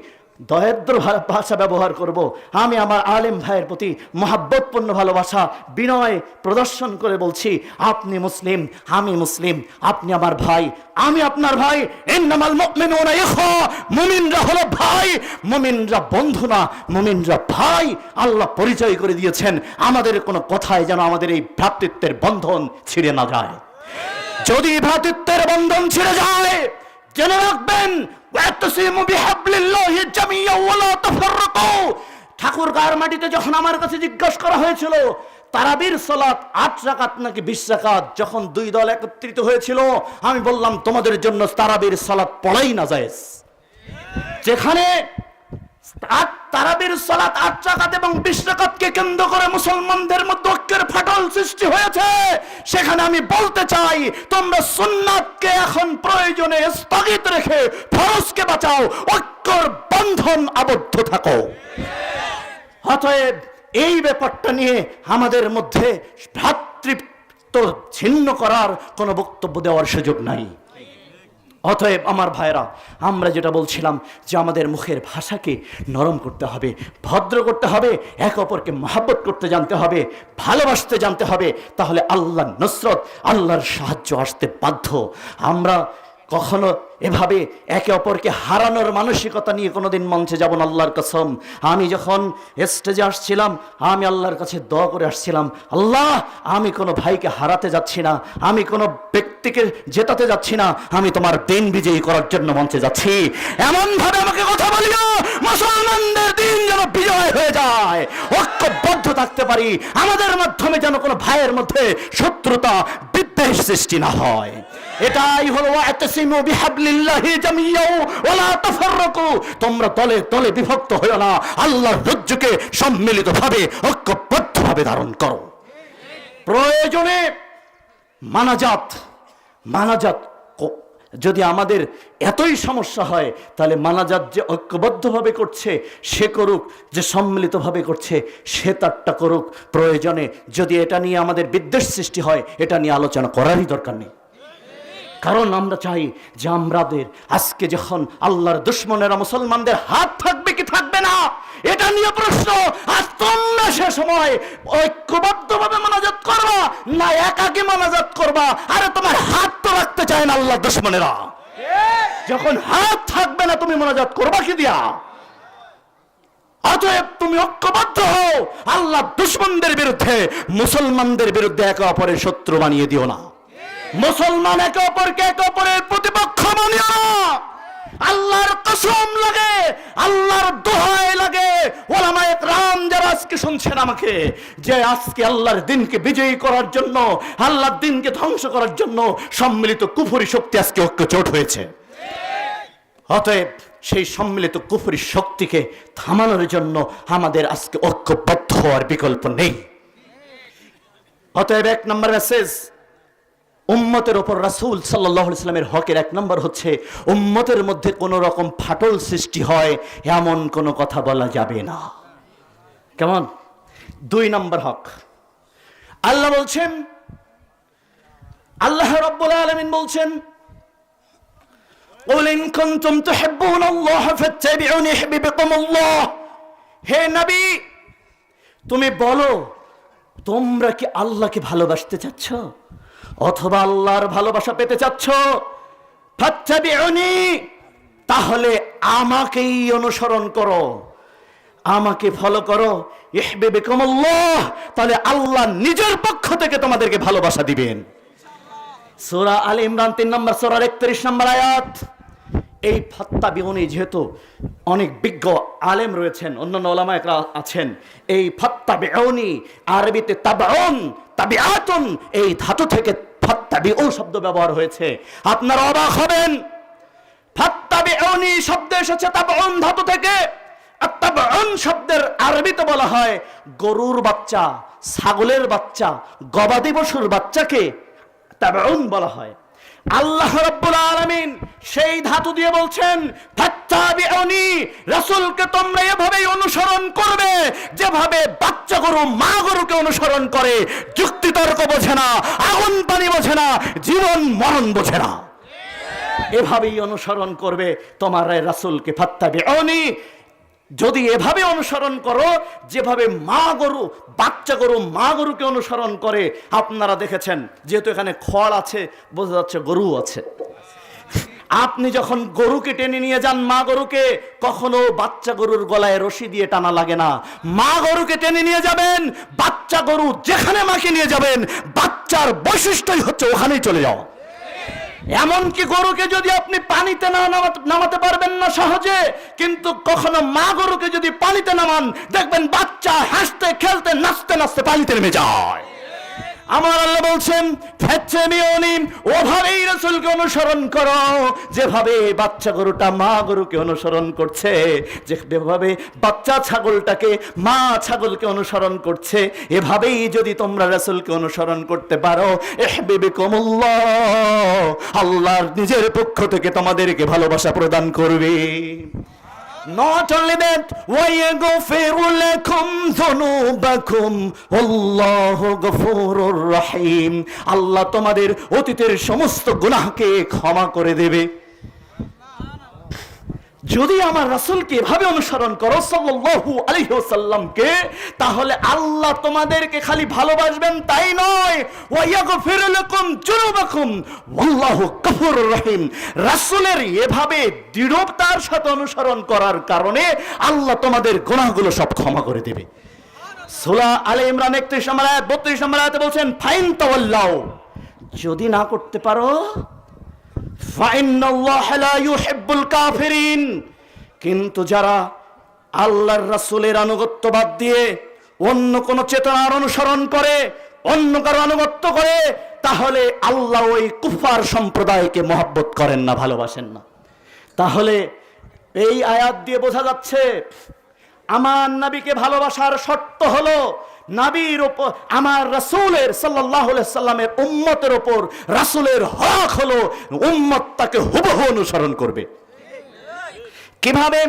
দয়াদ্র ভাষা ব্যবহার করব। আমি আমার আলেম ভাইয়ের প্রতি মহাব্বতপূর্ণ ভালোবাসা, বিনয় প্রদর্শন করে বলছি, আপনি মুসলিম, আমি মুসলিম, আপনি আমার ভাই, আমি আপনার ভাই। ইন্নামাল মুমিনুনা ইখওয়া, মুমিনরা হলো ভাই, মুমিনরা বন্ধু না, মুমিনরা ভাই। আল্লাহ পরিচয় করে দিয়েছেন। আমাদের কোনো কথায় যেন আমাদের এই ভ্রাতৃত্বের বন্ধন ছিঁড়ে না যায়। যদি ভ্রাতৃত্বের বন্ধন ছিঁড়ে যায়, জেনে রাখবেন, ঠাকুরগাঁওর মাটিতে যখন আমার কাছে জিজ্ঞাসা করা হয়েছিল তারাবির সালাত 8 রাকাত নাকি 20 রাকাত, যখন দুই দল একত্রিত হয়েছিল, আমি বললাম তোমাদের জন্য তারাবির সালাত পড়াই না জায়েজ। যেখানে তারাবির সালাত 8 রাকাত এবং 20 রাকাতকে কেন্দ্র করে মুসলমানদের মধ্যে ঐক্যের ফাটল সৃষ্টি হয়েছে, সেখানে আমি বলতে চাই, তোমরা সুন্নাতকে এখন প্রয়োজনে স্থগিত রেখে ফরজকে বাঁচাও, ঐক্যর বন্ধন আবদ্ধ থাকো। অতএব এই ব্যাপারটা নিয়ে আমাদের মধ্যে ভ্রাতৃত্ব ছিন্ন করার কোনো বক্তব্য দেওয়ার সুযোগ নাই। অতএব আমার ভাইরা, আমরা যেটা বলছিলাম যে আমাদের মুখের ভাষাকে নরম করতে হবে, ভদ্র করতে হবে, এক অপরকে মহব্বত করতে জানতে হবে, ভালোবাসতে জানতে হবে, তাহলে আল্লাহর নসরত, আল্লাহর সাহায্য আসতে বাধ্য। আমরা কখনো এভাবে একে অপরকে হারানোর মানসিকতা নিয়ে কোনোদিন মঞ্চে যাব না, আল্লাহর কসম। আমি যখন স্টেজে আসছিলাম, আমি আল্লাহর কাছে দোয়া করে আসছিলাম, আল্লাহ, আমি কোনো ভাইকে হারাতে যাচ্ছি না, আমি কোনো ব্যক্তিকে জেতাতে যাচ্ছি না, আমি তোমার দিন বিজয়ী করার জন্য মঞ্চে যাচ্ছি। এমন ভাবে আমাকে কথা বলিও, মুসলমানদের দিন যেন বিজয় হয়ে যায়, ঐক্যবদ্ধ থাকতে পারি, আমাদের মাধ্যমে যেন কোনো ভাইয়ের মধ্যে শত্রুতা, বিদ্বেষ সৃষ্টি না হয়। এটাই হলো ওয়াতাসিমু বিহাবলিল্লাহি জামিয়াও ওয়ালা তাফাররাকু, তোমরা দলে দলে বিভক্ত হয়ো না, আল্লাহর রজ্জুকে সম্মিলিতভাবে ঐক্যবদ্ধভাবে ধারণ করো। প্রয়োজনে মানাজাত যদি আমাদের এতই সমস্যা হয়, তাহলে মানাজাত যে ঐক্যবদ্ধভাবে করছে সে করুক, যে সম্মিলিতভাবে করছে সে তারটা করুক। প্রয়োজনে যদি এটা নিয়ে আমাদের বিদ্বেষ সৃষ্টি হয়, এটা নিয়ে আলোচনা করারই দরকার নেই। কারণ আমরা চাই যে আমাদের আজকে যখন আল্লাহর দুশমনেরা মুসলমানদের হাত থাকবে কি থাকবে না এটা নিয়ে প্রশ্ন, আর তোমরা সে সময় ঐক্যবদ্ধভাবে মানাজাত করবা না একাকী মানাজাত করবা? আরে তোমার হাত তো রাখতে চায় না আল্লাহর দুশমনেরা। যখন হাত থাকবে না তুমি মানাজাত করবা কি দিয়া? অতএব তুমি ঐক্যবদ্ধ হও আল্লাহর দুশমনদের বিরুদ্ধে, মুসলমানদের বিরুদ্ধে একে অপরের শত্রু বানিয়ে দিও না। মুসলমান একে অপরকে একে অপরের প্রতিপক্ষ বানিও না। আল্লাহর কসম লাগে, আল্লাহর দোহাই লাগে, ওলামায়ে কেরাম যারা আজকে শুনছেন আমাকে, যে আজকে আল্লাহর দিনকে বিজয়ী করার জন্য, আল্লাহর দিনকে ধ্বংস করার জন্য সম্মিলিত কুফরি শক্তি আজকে ঐক্যজোট হয়েছে। অতএব সেই সম্মিলিত কুফরি শক্তিকে থামানোর জন্য আমাদের আজকে ঐক্যবদ্ধ হওয়ার বিকল্প নেই। অতএব এক নম্বর মেসেজ উম্মতের উপর রাসূল সাল্লাল্লাহু আলাইহি ওয়াসাল্লামের হকের এক নম্বর হচ্ছে উম্মতের মধ্যে কোনো রকম ফাটল সৃষ্টি হয় এমন কোনো কথা বলা যাবে না। কেমন? 2 নম্বর হক আল্লাহ বলছেন, আল্লাহ রাব্বুল আলামিন বলছেন, قُلْ إِن كُنتُمْ تُحِبُّونَ اللَّهَ فَاتَّبِعُونِي يُحْبِبْكُمُ اللَّهُ। হে নবী, তুমি বলো তোমরা কি আল্লাহকে ভালোবাসতে চাচ্ছ অথবা আল্লাহর ভালোবাসা পেতে চাচ্ছ? ফাত্তাবিউনি, তাহলে আমাকেই অনুসরণ করো, আমাকে ফলো করো। ইহবিবকুমুল্লাহ, তাহলে আল্লাহ নিজের পক্ষ থেকে তোমাদেরকে ভালোবাসা দিবেন। সূরা আলে ইমরান 3 নম্বর সূরার 31 নম্বর আয়াত। এই ফাত্তাবিউনি, যেহেতু অনেক বিজ্ঞ আলেম রয়েছেন, অন্যান্য ওলামায়ে আছেন, এই ফাত্তাবিউনি আরবিতে তাবউন তাবিআতুন এই ধাতু থেকে ফাত্তাবিউ শব্দ ব্যবহার হয়েছে। আপনারা অবাক হবেন, ফাত্তাবিউনি শব্দ এসেছে তাবউন ধাতু থেকে। আর তাবউন শব্দের আরবিতে বলা হয় গরুর বাচ্চা, ছাগলের বাচ্চা, গবাদি পশুর বাচ্চাকে তাবউন বলা হয়। আল্লাহ রাব্বুল আলামিন সেই ধাতু দিয়ে বলছেন ফাত্তাবিউনি, রাসূলকে তোমরা এভাবেই অনুসরণ করবে যেভাবে বাচ্চা গরু মা গরুকে অনুসরণ করে। যুক্তি তর্ক বোঝে না, আগুন পানি বোঝে না, জীবন মরণ বোঝে না, এভাবেই অনুসরণ করবে তোমার রাসূলকে। ফাত্তাবিউনি, যদি এভাবে অনুসরণ করো যেভাবে মা গরু বাচ্চা গরু মা গরুকে অনুসরণ করে। আপনারা দেখেছেন, যেহেতু এখানে খড় আছে বোঝা যাচ্ছে গরু আছে। আপনি যখন গরুকে টেনে নিয়ে যান, মা গরুকে, কখনো বাচ্চা গরুর গলায় রশি দিয়ে টানা লাগে না। মা গরুকে টেনে নিয়ে যাবেন, বাচ্চা গরু যেখানে মাকে নিয়ে যাবেন বাচ্চার বৈশিষ্ট্যই হচ্ছে ওখানেই চলে যাওয়া। এমনকি গরুকে যদি আপনি পানিতে না নামাতে পারবেন না সহজে, কিন্তু কখনো মা গরুকে যদি পানিতে নামান দেখবেন বাচ্চা হাসতে খেলতে নাচতে নাচতে পানিতে নেমে যায়। আমার আল্লাহ বলছেন ফাত্তাবিউনি, ওভাবেই রাসূলকে অনুসরণ করো যেভাবে বাচ্চা গরুটা মা গরুকে অনুসরণ করছে, যেভাবে বাচ্চা ছাগলটাকে মা ছাগলকে অনুসরণ করছে। এভাবেই যদি তোমরা রাসূলকে অনুসরণ করতে পারো, ইহবিবকুমুল্লাহ, আল্লাহর নিজের পক্ষ থেকে তোমাদেরকে ভালোবাসা প্রদান করবে। Not only that, وَيَغْفِرُ لَكُمْ ذُنُوبَكُمْ وَاللَّهُ غَفُورٌ رَحِيمٌ, আল্লাহ তোমাদের অতীতের সমস্ত গুনাহকে ক্ষমা করে দেবে। যদি আমার রাসূলকে এভাবে অনুসরণ করো সাল্লাল্লাহু আলাইহি ওয়াসাল্লামকে, তাহলে আল্লাহ তোমাদেরকে খালি ভালোবাসবেন তাই নয়, ওয়া ইয়াগফিরু লাকুম যুনুবাকুম ওয়াল্লাহু গফুরুর রহিম। রাসূলের এভাবে দৃঢ়তার সাথে অনুসরণ করার কারণে আল্লাহ তোমাদের গুনাহগুলো সব ক্ষমা করে দেবে। সূরা আলে ইমরান 31 নম্বর আয়াত 32 নম্বর আয়াতে বলছেন ফাইন তাওয়াল্লাউ, যদি না করতে পারো, ফাইন্নাল্লাহা লা ইউহিব্বুল কাফিরিন, কিন্তু যারা আল্লাহর রাসূলের আনুগত্য বাদ দিয়ে অন্য কোন চেতনার অনুসরণ করে, অন্য কারো আনুগত্য করে, তাহলে আল্লাহ ওই কুফার সম্প্রদায়কে মহব্বত করেন না, ভালোবাসেন না। তাহলে এই আয়াত দিয়ে বোঝা যাচ্ছে আমার নবীকে ভালোবাসার শর্ত হলো নবীর উপর, আমার রাসূলের সাল্লাল্লাহু আলাইহি সাল্লামের উম্মতের উপর রাসূলের হক হলো উম্মত তাকে হুবহু অনুসরণ করবে। কিভাবে?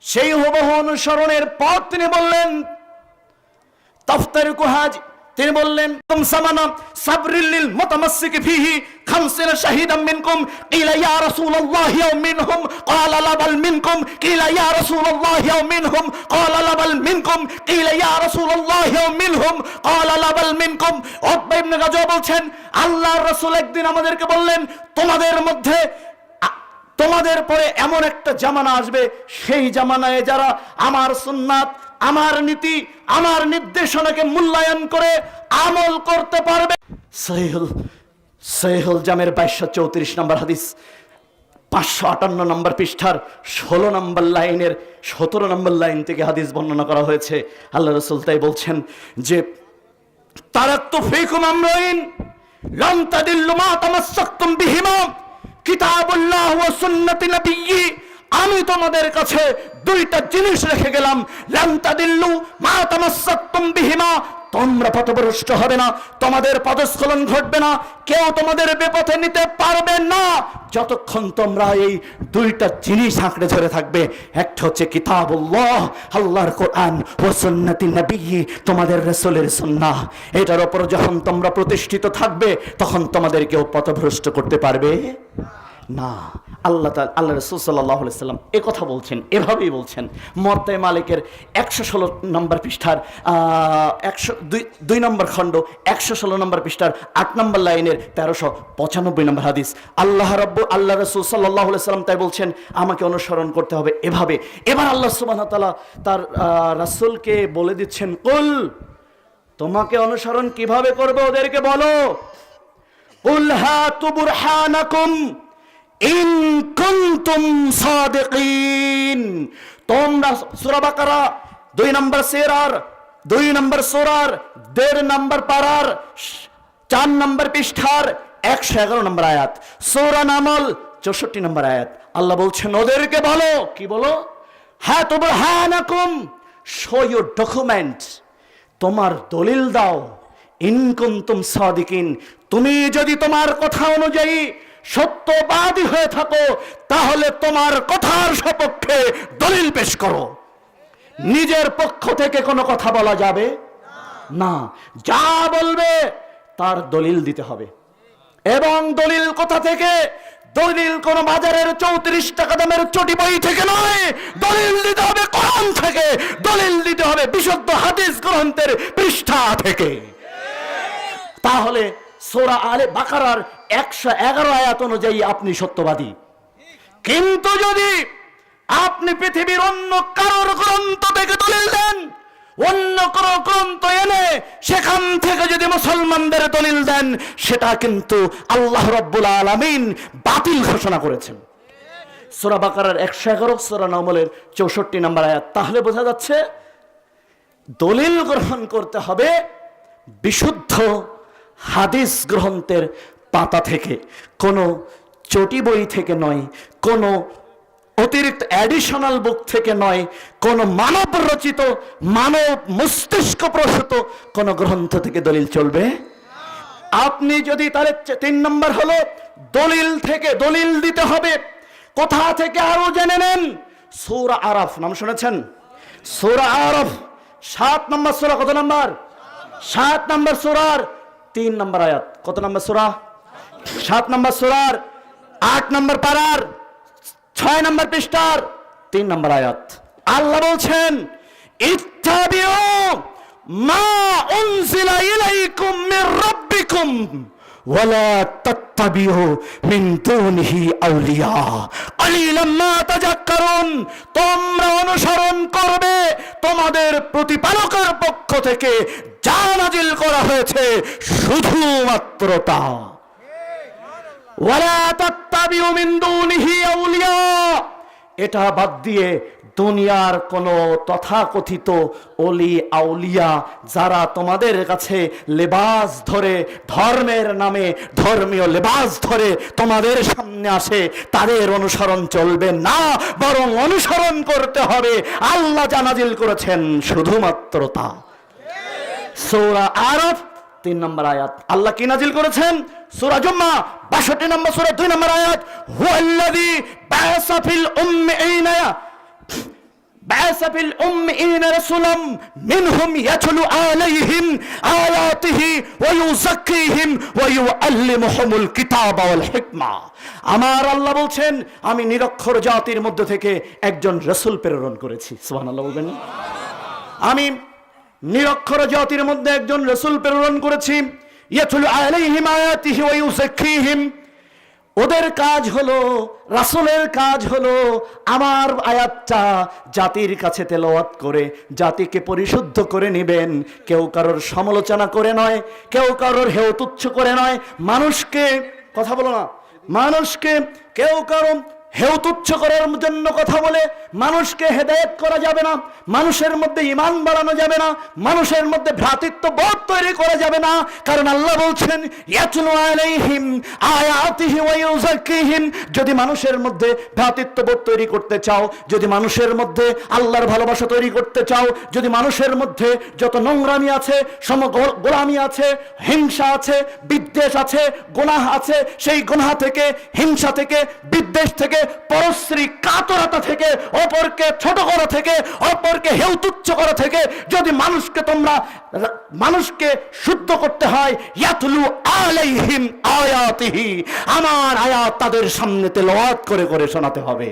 সেই হুবহু অনুসরণের পর তিনি বললেন তাফতারিকু হাজি, তিনি বললেন তুম সামানা সাবরিল লিল মুতামাসসিক ফিহি 50 শাহিদাম মিনকুম কিলা ইয়া রাসূলুল্লাহ ইয়া মিনহুম ক্বালা লা বাল মিনকুম কিলা ইয়া রাসূলুল্লাহ ইয়া মিনহুম ক্বালা লা বাল মিনকুম কিলা ইয়া রাসূলুল্লাহ ইয়া মিনহুম ক্বালা লা বাল মিনকুম। উতবা ইবনে গাজওয়া বলছেন আল্লাহর রাসূল একদিন আমাদেরকে বললেন তোমাদের পরে এমন একটা জামানা আসবে, সেই জামানায় যারা আমার সুন্নাত, আমার নীতি, আমার নির্দেশনাকে মূল্যায়ন করে আমল করতে পারবে। সহিহুল জামের 2234 নম্বর হাদিস, 558 নম্বর পৃষ্ঠার 16 নম্বর লাইনের 17 নম্বর লাইন থেকে হাদিস বর্ণনা করা হয়েছে। আল্লাহ রাসূল তাই বলছেন যে তারাক্তু ফীকুম আমরাইন লাম তাদিল্লু মা তামাসসাকতুম বিহিমা কিতাবুল্লাহ ওয়া সুন্নতি নবিয়্যি। আমি তোমাদের কাছে দুইটা জিনিস রেখে গেলাম, লাম তাদিল্লু মা তামাসসাকতুম বিহিমা, তোমরা পথভ্রষ্ট হবে না, তোমাদের পদস্খলন ঘটবে না, কেউ তোমাদের বিপথে নিতে পারবে না যতক্ষণ তোমরা এই দুইটা জিনিস আঁকড়ে ধরে থাকবে। একটা হচ্ছে কিতাবুল্লাহ, আল্লাহর কোরআন, ওয়া সুন্নতি নবিয়্যি, তোমাদের রাসূলের সুন্নাহ। এটার উপর যখন তোমরা প্রতিষ্ঠিত থাকবে তখন তোমাদের কেউ পথভ্রষ্ট করতে পারবে না। আল্লাহ রাসূল সাল্লাল্লাহু আলাইহি সাল্লাম এ কথা বলছেন, এভাবেই বলছেন। মুয়াত্তা মালিকের 116 নম্বর পৃষ্ঠার 102 নম্বর খণ্ড 116 নম্বর পৃষ্ঠার 8 নম্বর লাইনের 1395 নম্বর হাদিস। আল্লাহ রাসূল সাল্লাল্লাহু আলাইহি সাল্লাম তাই বলছেন আমাকে অনুসরণ করতে হবে এভাবে। এবার আল্লাহ সুবহানাহু ওয়া তাআলা তার রাসূলকে বলে দিচ্ছেন, কুল, তোমাকে অনুসরণ কিভাবে করবে ওদেরকে বলো। কুল হাতু বুরহানাকুম ইন কুনতুম সাদিকিন। তোমরা সূরা বাকারা 2 নম্বর সেরার 2 নম্বর সূরার 1.5 নম্বর পারার 4 নম্বর পৃষ্ঠার 111 নম্বর আয়াত, সূরা নামল 64 নম্বর আয়াত। আল্লাহ বলছেন ওদেরকে বলো, কি বলো? হ্যাঁ তো বুরহানাকুম, শো ইউর ডকুমেন্ট, তোমার দলিল দাও। ইন কুনতুম সাদিকিন, তুমি যদি তোমার কথা অনুযায়ী সত্যবাদী হয়ে থাকো তাহলে তোমার কথার সপক্ষে দলিল পেশ করো। নিজের পক্ষ থেকে কোনো কথা বলা যাবে না, যা বলবে তার দলিল দিতে হবে। এবং দলিল কোথা থেকে? দলিল কোন বাজারের 34 টাকা দামের চটি বই থেকে নয়, দলিল দিতে হবে কোরআন থেকে, দলিল দিতে হবে বিশুদ্ধ হাদিস গ্রন্থের পৃষ্ঠা থেকে। তাহলে সূরা আলে বাকারার 111 আয়াত অনুযায়ী আপনি সত্যবাদী। কিন্তু যদি আপনি পৃথিবীর অন্য কারোর গ্রন্থ থেকে দলিল দেন, অন্য কারো গ্রন্থ এনে সেখান থেকে যদি মুসলমানদের দলিল দেন, সেটা কিন্তু আল্লাহ রাব্বুল আলামিন বাতিল ঘোষণা করেছেন। সূরা বাকারার 111, সূরা নামলের 64 নম্বর আয়াত। তাহলে বোঝা যাচ্ছে দলিল গ্রহণ করতে হবে বিশুদ্ধ হাদিস গ্রন্থের পাতা থেকে, কোনো চটি বই থেকে নয়, কোনো অতিরিক্ত অ্যাডিশনাল বুক থেকে নয়, কোনো মানব রচিত, মানব মস্তিষ্ক প্রসূত কোনো গ্রন্থ থেকে দলিল চলবে। আপনি যদি তাহলে 3 নম্বর হলো দলিল থেকে দলিল দিতে হবে। কোথা থেকে আরো জেনে নেন? সূরা আরাফ নাম শুনেছেন? সূরা আরাফ 7 নম্বর সূরা, কত নম্বর? 7 নম্বর সূরার 3 নম্বর আয়াত। কত নম্বর সূরা? 7 নম্বর সূরার 8 নম্বর পারার 6 নম্বর পৃষ্ঠার 3 নম্বর আয়াত। আল্লাহ বলছেন ইত্তাবিউ মা উনজিলা ইলাইকুম মির রাব্বিকুম ওয়ালা তাত্তাবিউ মিন দুনিহি আউলিয়া কালিলাম মা তাযাক্কারুন। তোমরা অনুসরণ করবে তোমাদের প্রতিপালকের পক্ষ থেকে যা নাজিল করা হয়েছে, শুধুমাত্র তা। ওয়ালা তাত্তাবিউ মিন দুনিহি আউলিয়া, এটা বাদ দিয়ে দুনিয়ার কোন তথাকথিত ওলি আউলিয়া যারা তোমাদের কাছে লেবাস ধরে, ধর্মের নামে ধর্মীয় লেবাস ধরে তোমাদের সামনে আসে, তাদের অনুসরণ চলবে না, বরং অনুসরণ করতে হবে আল্লাহ যা নাজিল করেছেন শুধুমাত্র তা। সূরা আরাফ 3 নম্বর আয়াত। আল্লাহ কি নাজিল করেছেন? সূরা জুম্মা 62 নম্বর সূরা 2 নম্বর আয়াত, হুয়াল্লাযী বা'আসা ফিল উম্মিয়িনা রাসূলাম মিনহুম ইয়াতলু আলাইহিম আয়াতিহি ওয়া ইউযাক্কিহিম ওয়া ইউআল্লিমুহুমুল কিতাবা ওয়াল হিকমা। আমার আল্লাহ বলছেন, আমি নিরক্ষর জাতির মধ্য থেকে একজন রাসূল প্রেরণ করেছি। সুবহানাল্লাহ বলবেন। আমি নিরক্ষর জাতির মধ্যে একজন রাসূল প্রেরণ করেছি। ইয়াতলু আলাইহিম আয়াতিহি ওয়া ইউযাক্কিহিম, ওদের কাজ হলো, রাসূলের কাজ হলো আমার আয়াতটা জাতির কাছে তেলাওয়াত করে জাতিকে পরিশুদ্ধ করে নেবেন। কেউ কারোর সমালোচনা করে নয়, কেউ কারোর হেয় তুচ্ছ করে নয়, মানুষকে, কথা বলো না, মানুষকে কেউ কারো হেয় তুচ্ছ করার জন্য কথা বলে মানুষকে হেদায়েত করা যাবে না, মানুষের মধ্যে ঈমান বাড়ানো যাবে না, মানুষের মধ্যে ভ্রাতৃত্ববোধ তৈরি করা যাবে না। কারণ আল্লাহ বলছেন, ইয়াতলু আলাইহিম আয়াতিহি ওয়া ইউযাক্কিহিম। যদি মানুষের মধ্যে ভ্রাতৃত্ববোধ তৈরি করতে চাও, যদি মানুষের মধ্যে আল্লাহর ভালোবাসা তৈরি করতে চাও, যদি মানুষের মধ্যে যত নোংরামি আছে, গোলামি আছে, হিংসা আছে, বিদ্বেষ আছে, গুনাহ আছে, সেই গুনাহ থেকে, হিংসা থেকে, বিদ্বেষ থেকে, পরশ্রী কাতরতা থেকে, অপরকে ছোট করা থেকে, অপরকে হেয় তুচ্ছ করা থেকে যদি মানুষকে শুদ্ধ করতে হয়, ইয়াতলু আলাইহিম আয়াতিহি, আমার আয়াত তাদের সামনে তেলাওয়াত করে করে শোনাতে হবে।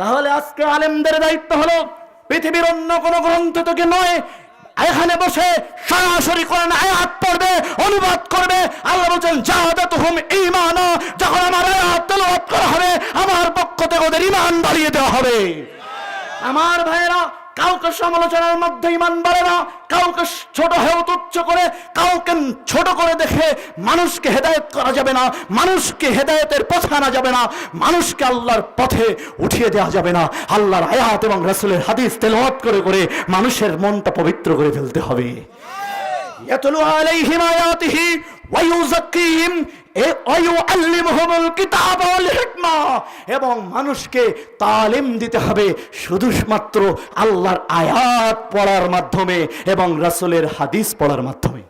তাহলে আজকে আলেমদের দায়িত্ব হলো পৃথিবীর অন্য কোনো গ্রন্থ থেকে নয়, এখানে বসে সরাসরি কোরআন আয়াত পড়বে, অনুবাদ করবে। আল্লাহ বলেন, জাদাতুহুম ঈমানা, যখন আমার আয়াত তেলাওয়াত করা হবে আমার পক্ষ থেকে ওদের ঈমান বাড়িয়ে দেওয়া হবে। আমার ভাইয়েরা, কাউকে সমালোচনার মধ্যে ঈমান বাড়ে না, কাউকে ছোট হেয় তুচ্ছ করে, কাউকে ছোট করে দেখে মানুষকে হেদায়েত করা যাবে না, মানুষকে হেদায়েতের পথে আনা যাবে না, মানুষকে আল্লাহর পথে উঠিয়ে দেওয়া যাবে না। আল্লাহর আয়াত এবং রাসূলের হাদিস তেলাওয়াত করে করে মানুষের মনটা পবিত্র করে ফেলতে হবে। ইয়াতলু আলাইহিম আয়াতিহি ওয়া ইউযাক্কিহিম ওয়া ইউআল্লিমুহুমুল কিতাবা ওয়াল হিকমা, এবং মানুষকে তালিম দিতে হবে শুধুমাত্র আল্লাহর আয়াত পড়ার মাধ্যমে এবং রাসূলের হাদিস পড়ার মাধ্যমে।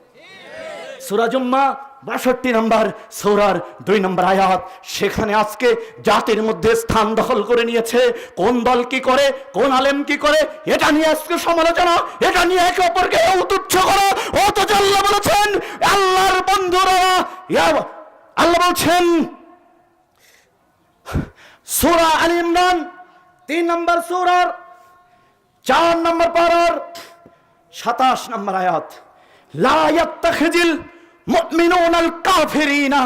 সূরা জুম্মা 62 নম্বর সূরার 2 নম্বর আয়াত, সেখানে আজকে জাতির মধ্যে স্থান দখল করে নিয়েছে কোন দল কি করে, কোন আলেম কি করে, এটা নিয়ে আজকে সমালোচনা, এটা নিয়ে একে অপরকে তুচ্ছ করা। অথচ আল্লাহ বলেছেন, আল্লাহর বন্ধুরা, আল্লাহ বলছেন সূরা আল ইমরান 3 নম্বর সূরার 4 নম্বর পারার 27 নম্বর আয়াত, লা ইয়াত্তাখিযুল মুমিনুনাল কাফিরিনা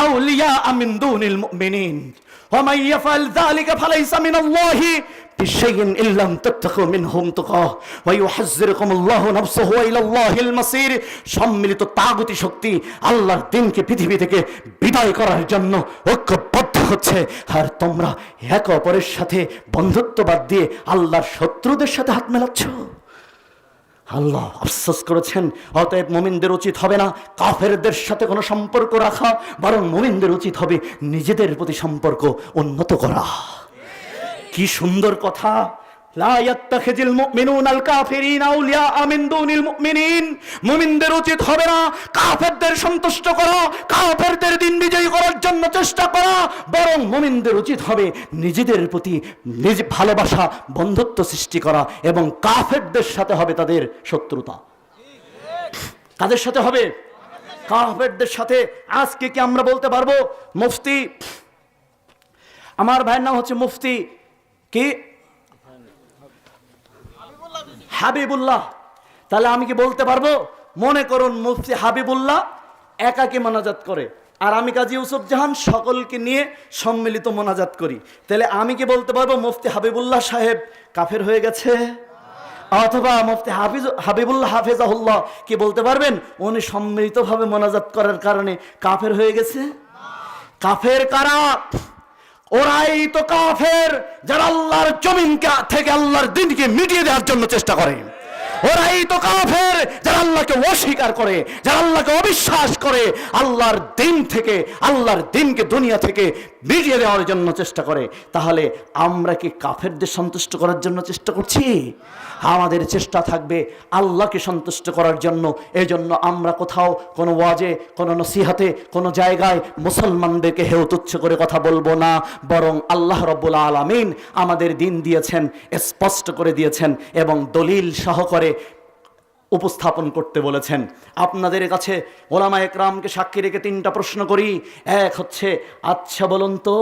আউলিয়া মিন দুনিল মুমিনিন ওয়া মান ইয়াফআল যালিকা ফালাইসা মিনাল্লাহি বিশাইইন ইল্লাম তাত্তাকু মিনহুম তুকা ওয়া ইউহাজ্জিরুকুমুল্লাহু নাফসাহু ওয়া ইলাল্লাহিল মাসির। সম্মিলিত তাগুতি শক্তি আল্লাহর দ্বীনকে পৃথিবী থেকে বিদায় করার জন্য ঐক্যবদ্ধ হচ্ছে, আর তোমরা একে অপরের সাথে বন্ধুত্ব বাদ দিয়ে আল্লাহর শত্রুদের সাথে হাত মেলাচ্ছ। আল্লাহ আফসোস করেছেন। অতএব মুমিনদের উচিত হবে না কাফেরদের সাথে কোনো সম্পর্ক রাখা, বরং মুমিনদের উচিত হবে নিজেদের প্রতি সম্পর্ক উন্নত করা। কি সুন্দর কথা! লা ইয়াত্তাখিযুল মুমিনুনাল কাফিরিনা আউলিয়া মিন দুনিল মুমিনিন। মুমিনদের উচিত হবে না কাফেরদের সন্তুষ্ট করা, কাফেরদের দিন বিজয়ী করার জন্য চেষ্টা করা, বরং মুমিনদের উচিত হবে নিজেদের প্রতি নিজ ভালোবাসা, বন্ধুত্ব সৃষ্টি করা, এবং কাফেরদের সাথে হবে তাদের শত্রুতা। কাদের সাথে হবে? কাফেরদের সাথে। আজকে কি আমরা বলতে পারবো মুফতি, আমার ভাইয়ের নাম হচ্ছে মুফতি কি হাবিবুল্লাহ, তাহলে আমি কি বলতে পারবো, মনে করুন মুফতি হাবিবুল্লাহ একাকী মোনাজাত করে আর আমি কাজী ইউসুফ জাহান সকলকে নিয়ে সম্মিলিত মোনাজাত করি, তাহলে আমি কি বলতে পারবো মুফতি হাবিবুল্লাহ সাহেব কাফের হয়ে গেছে? অথবা মুফতি হাবিবুল্লাহ হাফেজাহুল্লাহ কি বলতে পারবেন উনি সম্মিলিতভাবে মোনাজাত করার কারণে কাফের হয়ে গেছে? কাফের কারা? ওরাই তো কাফের যারা আল্লাহর জমিন থেকে আল্লাহর দ্বীনকে মিটিয়ে দেওয়ার জন্য চেষ্টা করে। ওরাই তো কাফের, যারা আল্লাহকে অস্বীকার করে, যারা আল্লাহকে অবিশ্বাস করে, আল্লাহর দিন থেকে, আল্লাহর দিনকে দুনিয়া থেকে মিটিয়ে দেওয়ার জন্য চেষ্টা করে। তাহলে আমরা কি কাফেরদের সন্তুষ্ট করার জন্য চেষ্টা করছি? আমাদের চেষ্টা থাকবে আল্লাহকে সন্তুষ্ট করার জন্য। এজন্য আমরা কোথাও কোনো ওয়াজে, কোনো নসিহাতে, কোনো জায়গায় মুসলমানদেরকে হেয় তুচ্ছ করে কথা বলবো না, বরং আল্লাহ রাব্বুল আলামিন আমাদের দিন দিয়েছেন, স্পষ্ট করে দিয়েছেন এবং দলিল সহকারে উপস্থাপন করতে বলেছেন। আপনাদের কাছে ওলামা একরামকে সাক্ষী রেখে 3টা প্রশ্ন করি। এক হচ্ছে, আচ্ছা বলুন তো,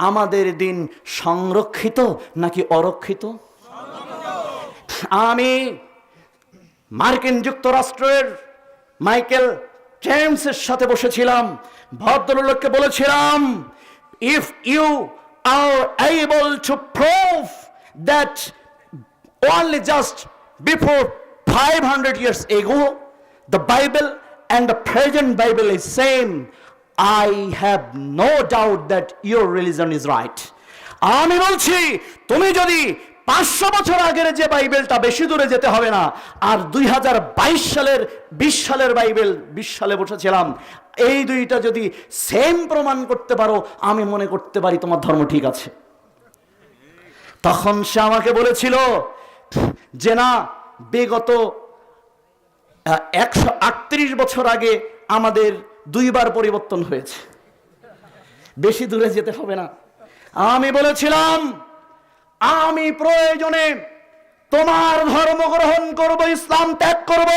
আমাদের দিন সংরক্ষিত নাকি অরক্ষিত? আমি মার্কিন যুক্তরাষ্ট্রের মাইকেল জেমসের সাথে বসেছিলাম, ভদ্রলোককে বলেছিলাম, if you are able to prove that only just before 500 years ago the Bible and the present Bible is same, I have no doubt that your religion is right. আমি বলছি, তুমি যদি 500 বছর আগের যে বাইবেলটা, বেশি দূরে যেতে হবে না, আর 2022 সালের 20 সালের বাইবেল, 20 সালে বসেছিলাম, এই দুইটা যদি সেম প্রমাণ করতে পারো, আমি মনে করতে পারি তোমার ধর্ম ঠিক আছে। তখন সে আমাকে বলেছিল যে না, বিগত 138 বছর আগে আমাদের 2 বার পরিবর্তন হয়েছে, বেশি দূরে যেতে হবে না। আমি বলেছিলাম, আমি প্রয়োজনে তোমার ধর্ম গ্রহণ করব, ইসলাম ত্যাগ করব,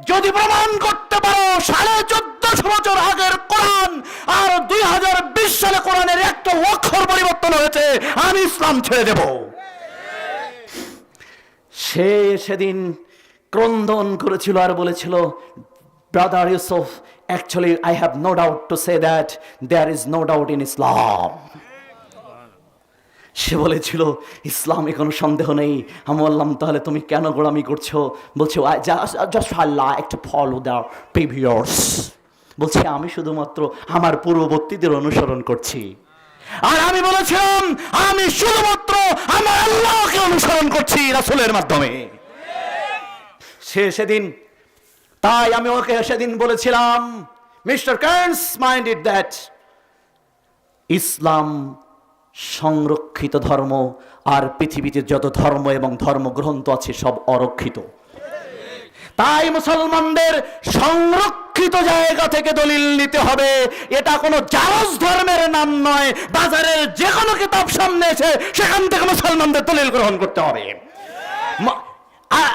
যদি প্রমাণ করতে পারো 1450 বছর আগের কোরআন আর 2020 সালে কোরআনের একটা অক্ষর পরিবর্তন হয়েছে, আমি ইসলাম ছেড়ে দেব। সে সেদিন ক্রন্দন করেছিল আর বলেছিল, brother Yusuf, actually I have no doubt to say that there is no doubt in Islam. সে বলেছিল, ইসলামে কোনো সন্দেহ নেই। আমি বললাম, তাহলে তুমি কেন গোলামি করছো? বলছে, just I like to follow the previous. বলছে, আমি শুধুমাত্র আমার পূর্ববর্তীদের অনুসরণ করছি। আর আমি বলেছিলাম, আমি শুধুমাত্র আমার আল্লাহকে অনুসরণ করছি রাসূলের মাধ্যমে। সে সেদিন, তাই আমি ওকে সেদিন বলেছিলাম, মিস্টার কার্নস মাইন্ডেড দ্যাট ইসলাম সংরক্ষিত ধর্ম, আর পৃথিবীতে যত ধর্ম এবং ধর্মগ্রন্থ আছে সব অরক্ষিত। তাই মুসলমানদের সংরক্ষিত জায়গা থেকে দলিল নিতে হবে। এটা কোনো জারজ ধর্মের নাম নয়। বাজারের যে কোনো কিতাব সামনে এসে সেখান থেকে মুসলমানদের দলিল গ্রহণ করতে হবে।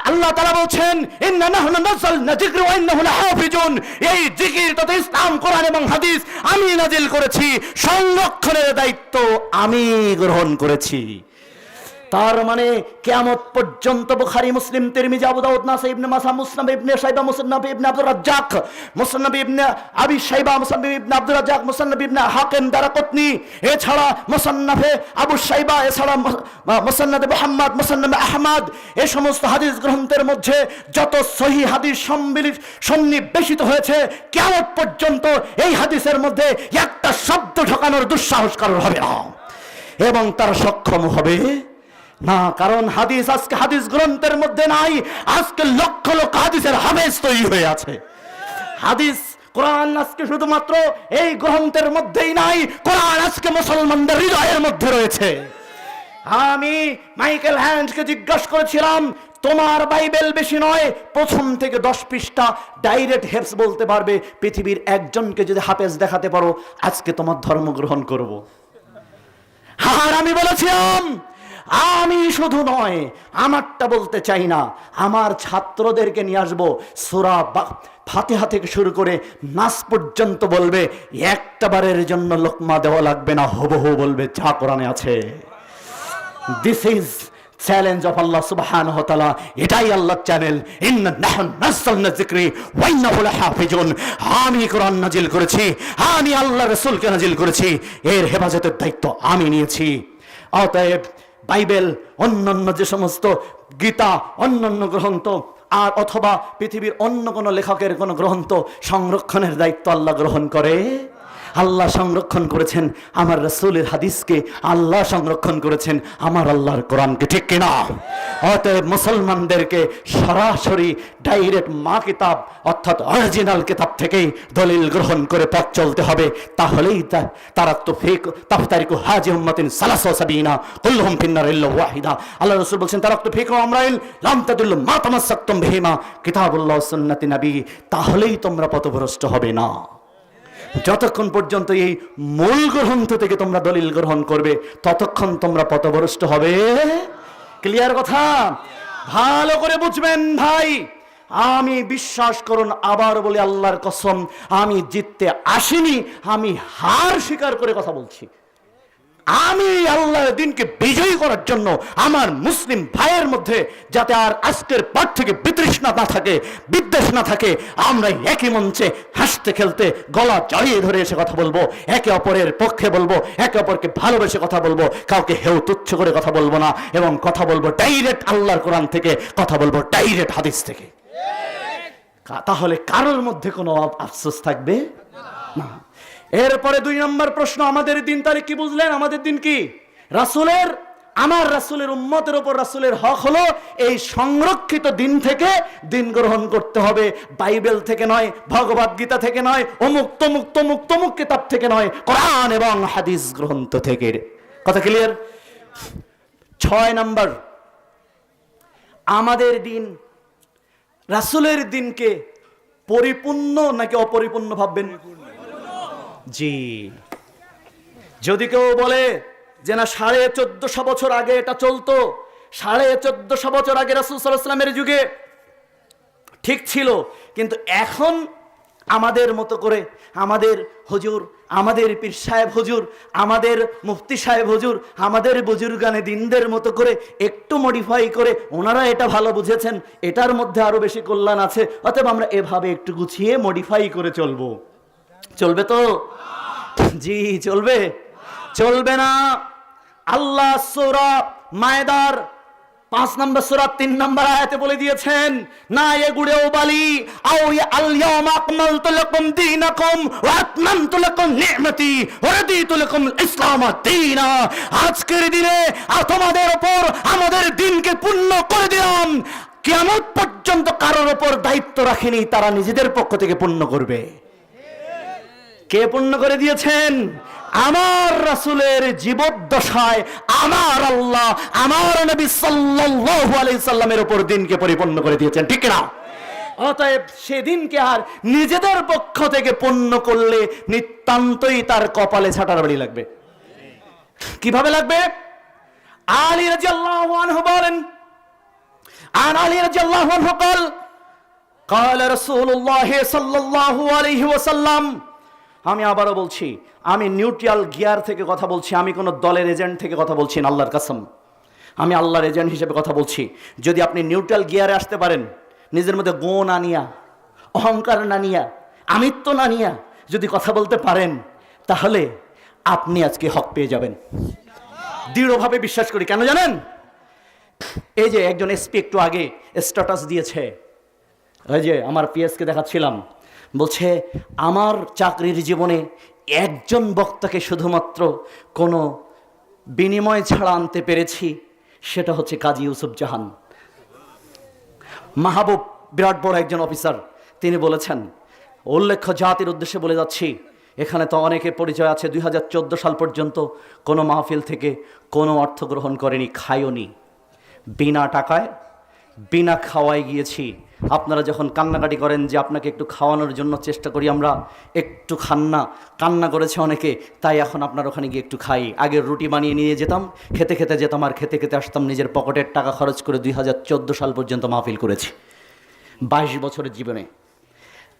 আল্লাহ তাআলা বলছেন, ইন্না নাহনু নাযালনা যিকরা ওয়া ইন্নাহু লাহাফিজুন। এই জিকির তথা ইসলাম, কোরআন এবং হাদিস আমি নাজিল করেছি, সংরক্ষণের দায়িত্ব আমি গ্রহণ করেছি। তার মানে কিয়ামত পর্যন্ত বুখারী, মুসলিম, তিরমিজি, আবু দাউদ, নাসাই, ইবনে মাসা, মুসনাদ ইবনে শাইবা, মুসনাদ ইবনে আব্দুর রাজ্জাক, মুসনাদ ইবনে আবি শাইবা, মুসনাদ ইবনে আব্দুর রাজ্জাক, মুসনাদ ইবনে হাকিম, দারাকুতনি, এছাড়া মুসন্নাফে আবু শাইবা, এছাড়া মুসন্নাদ মুহাম্মদ, মুসন্নাদ আহমদ, এই সমস্ত হাদিস গ্রন্থের মধ্যে যত সহিহ হাদিস সন্নিবেশিত হয়েছে, কিয়ামত পর্যন্ত এই হাদিসের মধ্যে একটা শব্দ ঢোকানোর দুঃসাহস কারোর হবে না এবং তারা সক্ষম হবে না। কারণ হাদিস আজকে হাদিস গ্রন্থের মধ্যে নাই, আজকে লক্ষ লক্ষ হাদিসের হাফেজ তৈরি হয়ে আছে। হাদিস, কোরআন আজকে শুধুমাত্র এই গ্রন্থের মধ্যেই নাই, কোরআন আজকে মুসলমানদের হৃদয়ের মধ্যে রয়েছে। আমি মাইকেল হ্যান্ডকে জিজ্ঞাসা করেছিলাম, তোমার বাইবেল বেশি নয়, 1 থেকে 10 পৃষ্ঠা ডাইরেক্ট হেফজ বলতে পারবে, পৃথিবীর একজনকে যদি হাফেজ দেখাতে পারো, আজকে তোমার ধর্ম গ্রহণ করব। আর আমি বলেছিলাম, আমি শুধু নয়, আমারটা বলতে চাই না, আমার ছাত্রদেরকে নিয়ে আসবো, সূরা ফাতিহা থেকে শুরু করে নাস পর্যন্ত বলবে, একটা বারের জন্য লোকমা দেওয়া লাগবে না, হুবহু বলবে যা কোরআনে আছে। দিস ইজ চ্যালেঞ্জ অফ আল্লাহ সুবহানাহু ওয়া তাআলা। এটাই আল্লাহর চ্যানেল, ইন্না নাহনু নাযালনা যিকরি ওয়া ইন্নাহু লাহাফিজুন। আমি কোরআন নাজিল করেছি, আমি আল্লাহ রাসূলকে নাজিল করেছি, এর হেফাজতের দায়িত্ব আমি নিয়েছি। অতএব বাইবেল, অন্যান্য যে সমস্ত গীতা, অন্যান্য গ্রন্থ, আর অথবা পৃথিবীর অন্য কোনো লেখকের কোনো গ্রন্থ সংরক্ষণের দায়িত্ব আল্লাহ গ্রহণ করে। আল্লাহ সংরক্ষণ করেছেন আমার রাসূলের হাদিসকে, আল্লাহ সংরক্ষণ করেছেন আমার আল্লাহর কোরআনকে, ঠিক কিনা? অতএব মুসলমানদেরকে সরাসরি ডাইরেক্ট মা কিতাব অর্থাৎ অরিজিনাল কিতাব থেকেই দলিল গ্রহণ করে পথ চলতে হবে। তাহলেই তারাক্তু ফিক তাফতারিকু হাজি উম্মাতিন সালাসা সাবিনা কুল্লুহুম ফিন্নার ইল্লা ওয়াহিদা। আল্লাহ রাসূল বলেন তারাক্তু ফিকুম আমরাইন লাম তাদুল্লু মা তামাসসাকতুম বিহিমা কিতাবুল্লাহ ওয়া সুন্নাতি নবী। তাহলেই তোমরা পথভ্রষ্ট হবে না। যতক্ষণ পর্যন্ত এই মূল গ্রন্থ থেকে তোমরা দলিল গ্রহণ করবে ততক্ষণ তোমরা পথভ্রষ্ট হবে। ক্লিয়ার কথা? ভালো করে বুঝবেন ভাই। আমি বিশ্বাস করুন আবার বলে আল্লাহর কসম, আমি জিততে আসিনি, আমি হার স্বীকার করে কথা বলছি। আমি আল্লাহর দিনকে বিজয়ী করার জন্য আমার মুসলিম ভাইয়ের মধ্যে যাতে আর আজকের পর থেকে বিতৃষ্ণা না থাকে, বিদ্বেষ না থাকে, আমরা একই মঞ্চে হাসতে খেলতে গলা জড়িয়ে ধরে এসে কথা বলবো, একে অপরের পক্ষে বলবো, একে অপরকে ভালোবেসে কথা বলবো, কাউকে হেউ তুচ্ছ করে কথা বলবো না, এবং কথা বলবো ডাইরেক্ট আল্লাহর কোরআন থেকে, কথা বলবো ডাইরেক্ট হাদিস থেকে। তাহলে কারোর মধ্যে কোনো আফসোস থাকবে না। এরপরে 2 নম্বর প্রশ্ন, আমাদের দিন তাহলে কি বুঝলেন? আমাদের দিন কি? রাসূলের, আমার রাসূলের উম্মতের উপর রাসূলের হক হলো এই সংরক্ষিত দিন থেকে দিন গ্রহণ করতে হবে। বাইবেল থেকে নয়, ভগবত গীতা থেকে নয়, অমুক তমুক তমুক তমুক কিতাব থেকে নয়, কোরআন এবং হাদিস গ্রন্থ থেকে। কথা ক্লিয়ার? 6 নম্বর, আমাদের দিন রাসূলের দিনকে পরিপূর্ণ নাকি অপরিপূর্ণ ভাববেন? জি। যদি কেউ বলে যে না 1450 বছর আগে এটা চলতো, 1450 বছর আগে রাসূল সাল্লাল্লাহু আলাইহি ওয়াসাল্লামের যুগে ঠিক ছিল, কিন্তু এখন আমাদের মতো করে আমাদের হুজুর, আমাদের পীর সাহেব হুজুর, আমাদের মুফতি সাহেব হুজুর, আমাদের বুজুর্গানে দিনদের মতো করে একটু মডিফাই করে ওনারা এটা ভালো বুঝেছেন, এটার মধ্যে আরো বেশি কল্যাণ আছে, অতএব আমরা এভাবে একটু গুছিয়ে মডিফাই করে চলবো। চলবে তো? জি চলবে? চলবে না। আল্লাহ সূরা মায়েদার 5 নম্বর সূরা 3 নম্বর আয়াতে বলে দিয়েছেন, না এগুড়েও বালি আও আল ইয়াউমা আকমালতু লাকুম দীনাকুম ওয়া আতমামতু লাকুম নি'মাতি ওয়া রাদিতু লাকুম ইসলাম দীনা। আজকের দিনে তোমাদের উপর আমাদের দিনকে পূর্ণ করে দিলাম। কিয়ামত পর্যন্ত কারোর উপর দায়িত্ব রাখেনি, তারা নিজেদের পক্ষ থেকে পূর্ণ করবে। কে পূর্ণ করে দিয়েছেন? আমার রাসূলের জীবদ্দশায় আমার আল্লাহ আমার নবী সাল্লাল্লাহু আলাইহি সাল্লামের উপর দিনকে পরিপূর্ণ করে দিয়েছেন, ঠিক না? অতএব সেদিনকে আর নিজেদের পক্ষ থেকে পূর্ণ করলে নিতান্তই তার কপালে ছাটার বাড়ি লাগবে। কিভাবে লাগবে? আলী রাদিয়াল্লাহু আনহু বলেন, আন আলী রাদিয়াল্লাহু আনহু قال قال رسول الله صلى الله عليه وسلم। আমি আবারও বলছি, আমি নিউট্রাল গিয়ার থেকে কথা বলছি, আমি কোনো দলের এজেন্ট থেকে কথা বলছি না, আল্লাহর কসম আমি আল্লাহর এজেন্ট হিসেবে কথা বলছি। যদি আপনি নিউট্রাল গিয়ারে আসতে পারেন, নিজের মধ্যে গো না নিয়া, অহংকার না নিয়া, আমিত্ব না নিয়া যদি কথা বলতে পারেন, তাহলে আপনি আজকে হক পেয়ে যাবেন। দৃঢ়ভাবে বিশ্বাস করি। কেন জানেন? এই যে একজন এসপি একটু আগে স্ট্যাটাস দিয়েছে, ওই যে আমার পিএসকে দেখাচ্ছিলাম, বলছে আমার চাকরির জীবনে একজন বক্তাকে শুধুমাত্র কোনো বিনিময় ছাড়া আনতে পেরেছি, সেটা হচ্ছে কাজী ইউসুফ জাহান। মাহবুব বিরাট বড় একজন অফিসার, তিনি বলেছেন, উল্লেখ্য জাতির উদ্দেশ্যে বলে যাচ্ছি, এখানে তো অনেকের পরিচয় আছে, 2014 সাল পর্যন্ত কোনো মাহফিল থেকে কোনো অর্থ গ্রহণ করেনি, খায়ওনি, বিনা টাকায় বিনা খাওয়ায় গিয়েছি। আপনারা যখন কান্নাকাটি করেন যে আপনাকে একটু খাওয়ানোর জন্য চেষ্টা করি আমরা, একটু খান না, কান্না করেছে অনেকে, তাই এখন আপনার ওখানে গিয়ে একটু খাই। আগে রুটি বানিয়ে নিয়ে যেতাম, খেতে খেতে যেতাম, আর খেতে খেতে আসতাম, নিজের পকেটের টাকা খরচ করে 2014 সাল পর্যন্ত মাহফিল করেছি 22 বছরের জীবনে।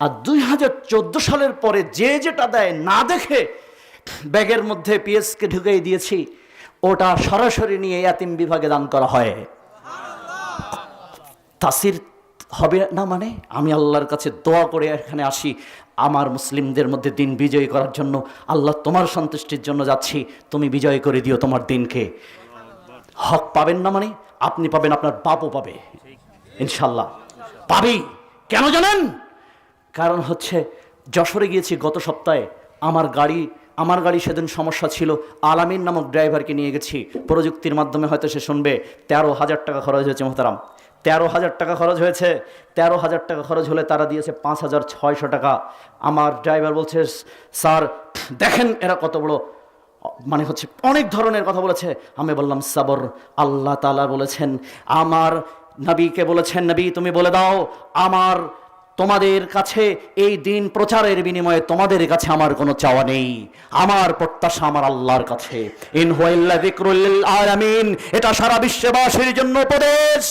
আর 2014 সালের পরে যে যেটা দেয় না দেখে ব্যাগের মধ্যে পিএসকে ঢুকিয়ে দিয়েছি, ওটা সরাসরি নিয়ে ইয়াতিম বিভাগে দান করা হয়। তাসির হবে না মানে? আমি আল্লাহর কাছে দোয়া করে এখানে আসি, আমার মুসলিমদের মধ্যে দিন বিজয় করার জন্য। আল্লাহ তোমার সন্তুষ্টির জন্য যাচ্ছি, তুমি বিজয় করে দিও তোমার দিনকে। হক পাবেন না মানে? আপনি পাবেন, আপনার বাপও পাবে, ইনশাল্লাহ পাবেই। কেন জানেন? কারণ হচ্ছে যশোরে গিয়েছি গত সপ্তাহে, আমার গাড়ি সেদিন সমস্যা ছিল, আলামিন নামক ড্রাইভারকে নিয়ে গেছি, প্রযুক্তির মাধ্যমে হয়তো সে শুনবে 13,000 টাকা খরচ হয়েছে মোহতারাম, 13,000 টাকা খরচ হয়েছে। 13,000 টাকা খরচ হলে তারা দিয়েছে 5,600 টাকা। আমার ড্রাইভার বলছে, স্যার দেখেন এরা কত বড়, মানে হচ্ছে অনেক ধরনের কথা বলেছে। আমি বললাম সাবর, আল্লাহ তাআলা বলেছেন, আমার নবীকে বলেছেন, নবী তুমি বলে দাও আমার তোমাদের কাছে এই দিন প্রচারের বিনিময়ে তোমাদের কাছে আমার কোনো চাওয়া নেই, আমার প্রত্যাশা আমার আল্লাহর কাছে। ইন হুয়া ইল্লা যিকরুল লিল আলামিন, এটা সারা বিশ্ববাসীর জন্য উপদেশ।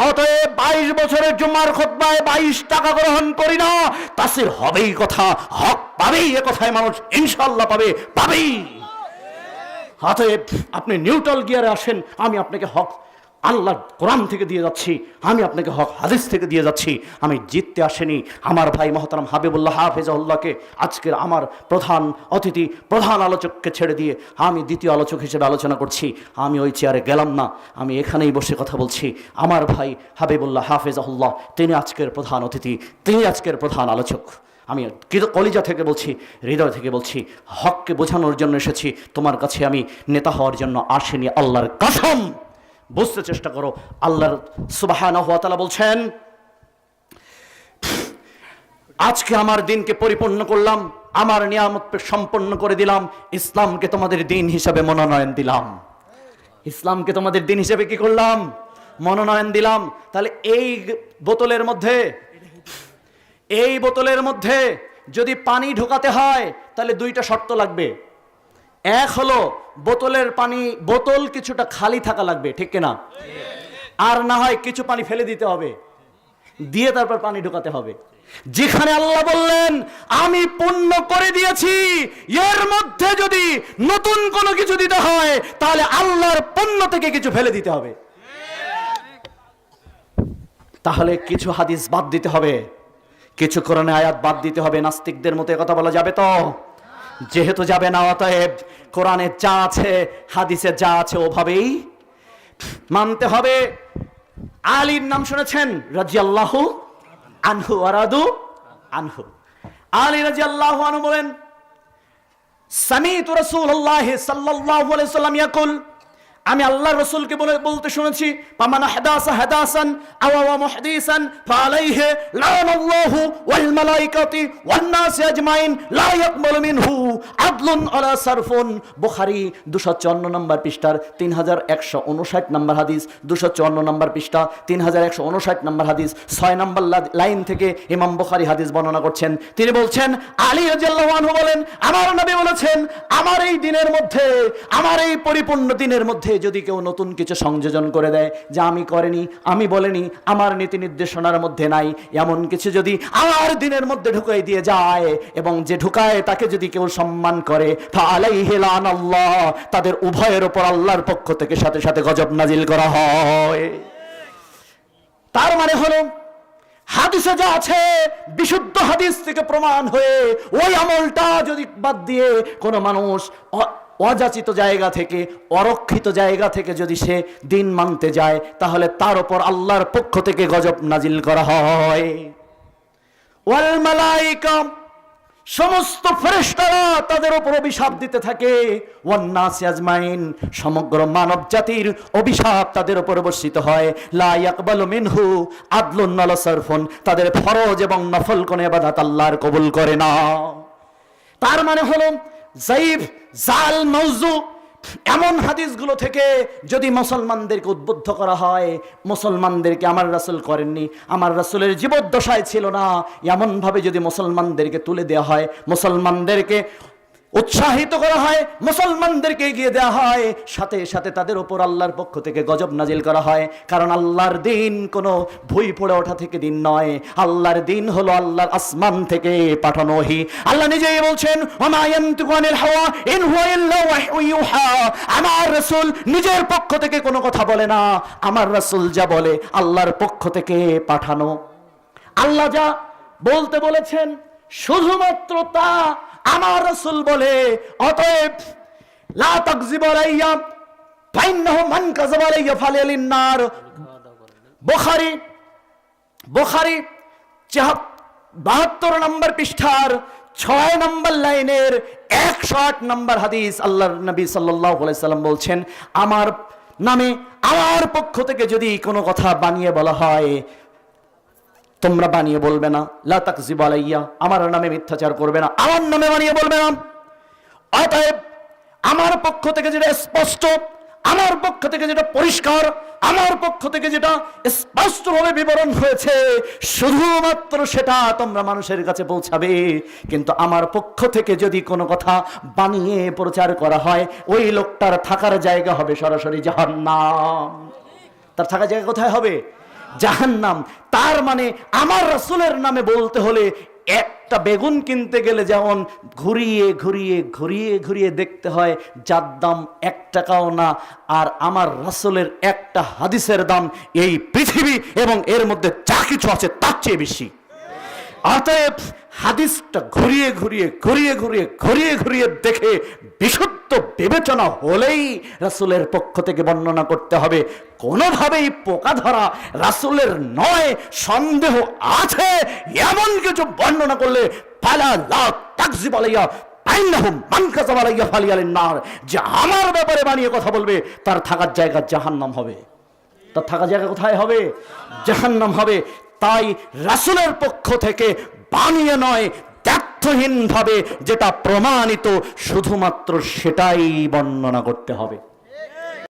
অতএব 22 বছরের জুমার খুতবায় 22 টাকা গ্রহণ করি না, তাফসীর হবেই কথা, হক পাবেই, এ কথায় মানুষ ইনশাআল্লাহ পাবেই। অতএব আপনি নিউট্রাল গিয়ারে আসেন, আমি আপনাকে হক আল্লাহ কোরআন থেকে দিয়ে যাচ্ছি, আমি আপনাকে হক হাদিস থেকে দিয়ে যাচ্ছি। আমি জিততে আসেনি। আমার ভাই মহতারাম হাবিবুল্লাহ হাফেজাহুল্লাহকে আজকের আমার প্রধান অতিথি, প্রধান আলোচককে ছেড়ে দিয়ে আমি দ্বিতীয় আলোচক হিসেবে আলোচনা করছি। আমি ওই চেয়ারে গেলাম না, আমি এখানেই বসে কথা বলছি। আমার ভাই হাবিবুল্লাহ হাফেজাহুল্লাহ তিনি আজকের প্রধান অতিথি, তিনি আজকের প্রধান আলোচক। আমি কলিজা থেকে বলছি, হৃদয় থেকে বলছি, হককে বোঝানোর জন্য এসেছি, তোমার কাছে আমি নেতা হওয়ার জন্য আসিনি। আল্লাহর কসম, বুঝতে চেষ্টা করো। আল্লাহর সুবহানাহু ওয়া তাআলা বলছেন, আজকে আমার দিনকে পরিপূর্ণ করলাম, আমার নিয়ামত সম্পন্ন করে দিলাম, ইসলামকে তোমাদের দিন হিসাবে মনোনয়ন দিলাম। ইসলামকে তোমাদের দিন হিসাবে কি করলাম? মনোনয়ন দিলাম। তাহলে এই বোতলের মধ্যে যদি পানি ঢোকাতে হয় তাহলে 2টা শর্ত লাগবে। এক হলো বোতল কিছুটা খালি থাকা লাগবে, ঠিক কিনা? আর না হয় কিছু পানি ফেলে দিতে হবে, দিয়ে তারপর পানি ঢোকাতে হবে। যেখানে আল্লাহ বললেন আমি পূর্ণ করে দিয়েছি, এর মধ্যে যদি নতুন কোনো কিছু দিতে হয় তাহলে আল্লাহর পণ্য থেকে কিছু ফেলে দিতে হবে। তাহলে কিছু হাদিস বাদ দিতে হবে, কিছু কোরআনের আয়াত বাদ দিতে হবে। নাস্তিকদের মতো কথা বলা যাবে তো? যেহেতু যাবে না, অতএব কোরআনে যা আছে হাদিসে যা আছে ওভাবেই মানতে হবে। আলীর নাম শুনেছেন, রাদিয়াল্লাহু আনহু ওয়ারাদু আনহু। আলী রাদিয়াল্লাহু আনহু বলেন, সামিতু রাসূলুল্লাহ সাল্লাল্লাহু আলাইহি ওয়াসাল্লাম ইয়াকুল, আমি আল্লাহর রাসূলকে বলতে শুনেছি, পামান হাদাসা হাদাসান আও ওয়া মুহদিসান ফালাইহি লানাল্লাহু ওয়াল মালাইকাতি ওয়ান নাস আজমাইন লা ইয়াকবালু মিনহু আদলুন ওয়ালা সারফুন। বুখারী 254 নম্বর পৃষ্ঠার 3159 নম্বর হাদিস, 254 নম্বর পৃষ্ঠা 3159 নম্বর হাদিস, 6 নম্বর লাইন থেকে ইমাম বুখারী হাদিস বর্ণনা করছেন। তিনি বলছেন, আলী রাদিয়াল্লাহু আনহু বলেন, আমার নবী বলেছেন, আমার এই দিনের মধ্যে, আমার এই পরিপূর্ণ দিনের মধ্যে যদি কেউ নতুন কিছু সংযোজন করে দেয় যা আমি করিনি, আমি বলিনি, আমার নীতি নির্দেশনার মধ্যে নাই, এমন কিছু যদি আমার দিনের মধ্যে ঢুকাই দিয়ে যায়, এবং যে ঢুকায় তাকে যদি কেউ সম্মান করে, ফালাইহি লানাল্লাহ, তাদের উভয়ের উপর আল্লাহর পক্ষ থেকে সাথে সাথে গজব নাজিল করা হয়। তার মানে হলো হাদিসে যা আছে বিশুদ্ধ হাদিস থেকে প্রমাণ হয়ে ওই আমলটা যদি বাদ দিয়ে কোনো মানুষ অযাচিত জায়গা থেকে, অরক্ষিত জায়গা থেকে যদি সে দিন মানতে যায়, তাহলে তার উপর আল্লাহর পক্ষ থেকে গজব নাজিল করা হয়। ওয়াল মালাইকা, সমস্ত ফেরেশতারা তাদের উপর অভিশাপ দিতে থাকে। ওয়ান নাস আজমাইন, সমগ্র মানব জাতির অভিশাপ তাদের উপর বর্ষিত হয়। লা ইয়াকবালু মিনহু আদলুন ওয়ালা সারফুন, তাদের ফরজ এবং নফল কোন ইবাদত আল্লাহর কবুল করে না। তার মানে হলো যায়িফ, জাল, মাউযু এমন হাদিসগুলো থেকে যদি মুসলমানদেরকে উদ্বুদ্ধ করা হয়, মুসলমানদেরকে আমার রাসূল করেননি, আমার রাসূলের জীবদ্দশায় ছিল না, এমনভাবে যদি মুসলমানদেরকে তুলে দেওয়া হয়, মুসলমানদেরকে উৎসাহিত করা হয়, মুসলমানদেরকে এগিয়ে দেওয়া হয়, সাথে সাথে তাদের উপর আল্লাহর পক্ষ থেকে গজব নাজিল করা হয়। কারণ আল্লাহর দিন কোনো ভুই পড়ে ওঠা থেকে দিন নয়, আল্লাহর দিন হলো আল্লাহর আসমান থেকে পাঠানো ওহী। আল্লাহ নিজেই বলছেন, ওমা ইয়ানতিকু আনিল হাওয়া ইন হুয়া ইল্লা ওয়াহয়ু ইউহা, আমার রাসূল নিজের পক্ষ থেকে কোনো কথা বলে না, আমার রাসূল যা বলে আল্লাহর পক্ষ থেকে পাঠানো। আল্লাহ যা বলতে বলেছেন শুধুমাত্র তা আমার রাসূল বলে। অতএব লা তাকযিবু আলাইয়া ফাইন্নাহু মান কাযাবা আলাইয়া ফালিয়ালিন নার। বুখারী 72 নম্বর পৃষ্ঠার 6 নম্বর লাইনের 108 নম্বর হাদিস, আল্লাহর নবী সাল্লাল্লাহু আলাইহি সাল্লাম বলছেন, আমার নামে আমার পক্ষ থেকে যদি কোনো কথা বানিয়ে বলা হয়, তোমরা বানিয়ে বলবে না। লা তাকযিবু আলাইয়া, আমার নামে মিথ্যাচার করবে না, আমার নামে বানিয়ে বলবে না। অতএব আমার পক্ষ থেকে যেটা স্পষ্ট, আমার পক্ষ থেকে যেটা পরিষ্কার, আমার পক্ষ থেকে যেটা স্পষ্টভাবে বিবরণ হয়েছে, শুধুমাত্র সেটা তোমরা মানুষের কাছে পৌঁছাবে। কিন্তু আমার পক্ষ থেকে যদি কোনো কথা বানিয়ে প্রচার করা হয়, ওই লোকটার থাকার জায়গা হবে সরাসরি জাহান্নাম। তার থাকার জায়গা কোথায় হবে? জাহান্নাম। তার মানে আমার রাসূলের নামে বলতে হলে একটা বেগুন কিনতে গেলে যেমন ঘুরিয়ে ঘুরিয়ে ঘুরিয়ে ঘুরিয়ে দেখতে হয়, যার দাম 1 টাকাও না, আর আমার রাসূলের একটা হাদিসের দাম এই পৃথিবী এবং এর মধ্যে যা কিছু আছে তার চেয়ে বেশি। অতএব হাদিসটা ঘুরিয়ে ঘুরিয়ে ঘুরিয়ে ঘুরিয়ে ঘুরিয়ে ঘুরিয়ে দেখে বিশুদ্ধ বিবেচনা হলেই রাসূলের পক্ষ থেকে বর্ণনা করতে হবে। কোনোভাবেই পোকা ধরা রাসূলের নয়, সন্দেহ আছে এমন কিছু বর্ণনা করলে ফালা লা তাকযিব আলাইয়া ফাইন্নাহুম মান কাযাবা আলাইয়া ফালিয়ালিন নার, যে আমার ব্যাপারে বানিয়ে কথা বলবে তার থাকার জায়গা জাহান্নাম হবে। তার থাকার জায়গা কোথায় হবে? জাহান্নাম হবে। তাই রাসূলের পক্ষ থেকে বানিয়ে নয়, তথ্যহীন ভাবে যেটা প্রমাণিত শুধুমাত্র সেটাই বর্ণনা করতে হবে।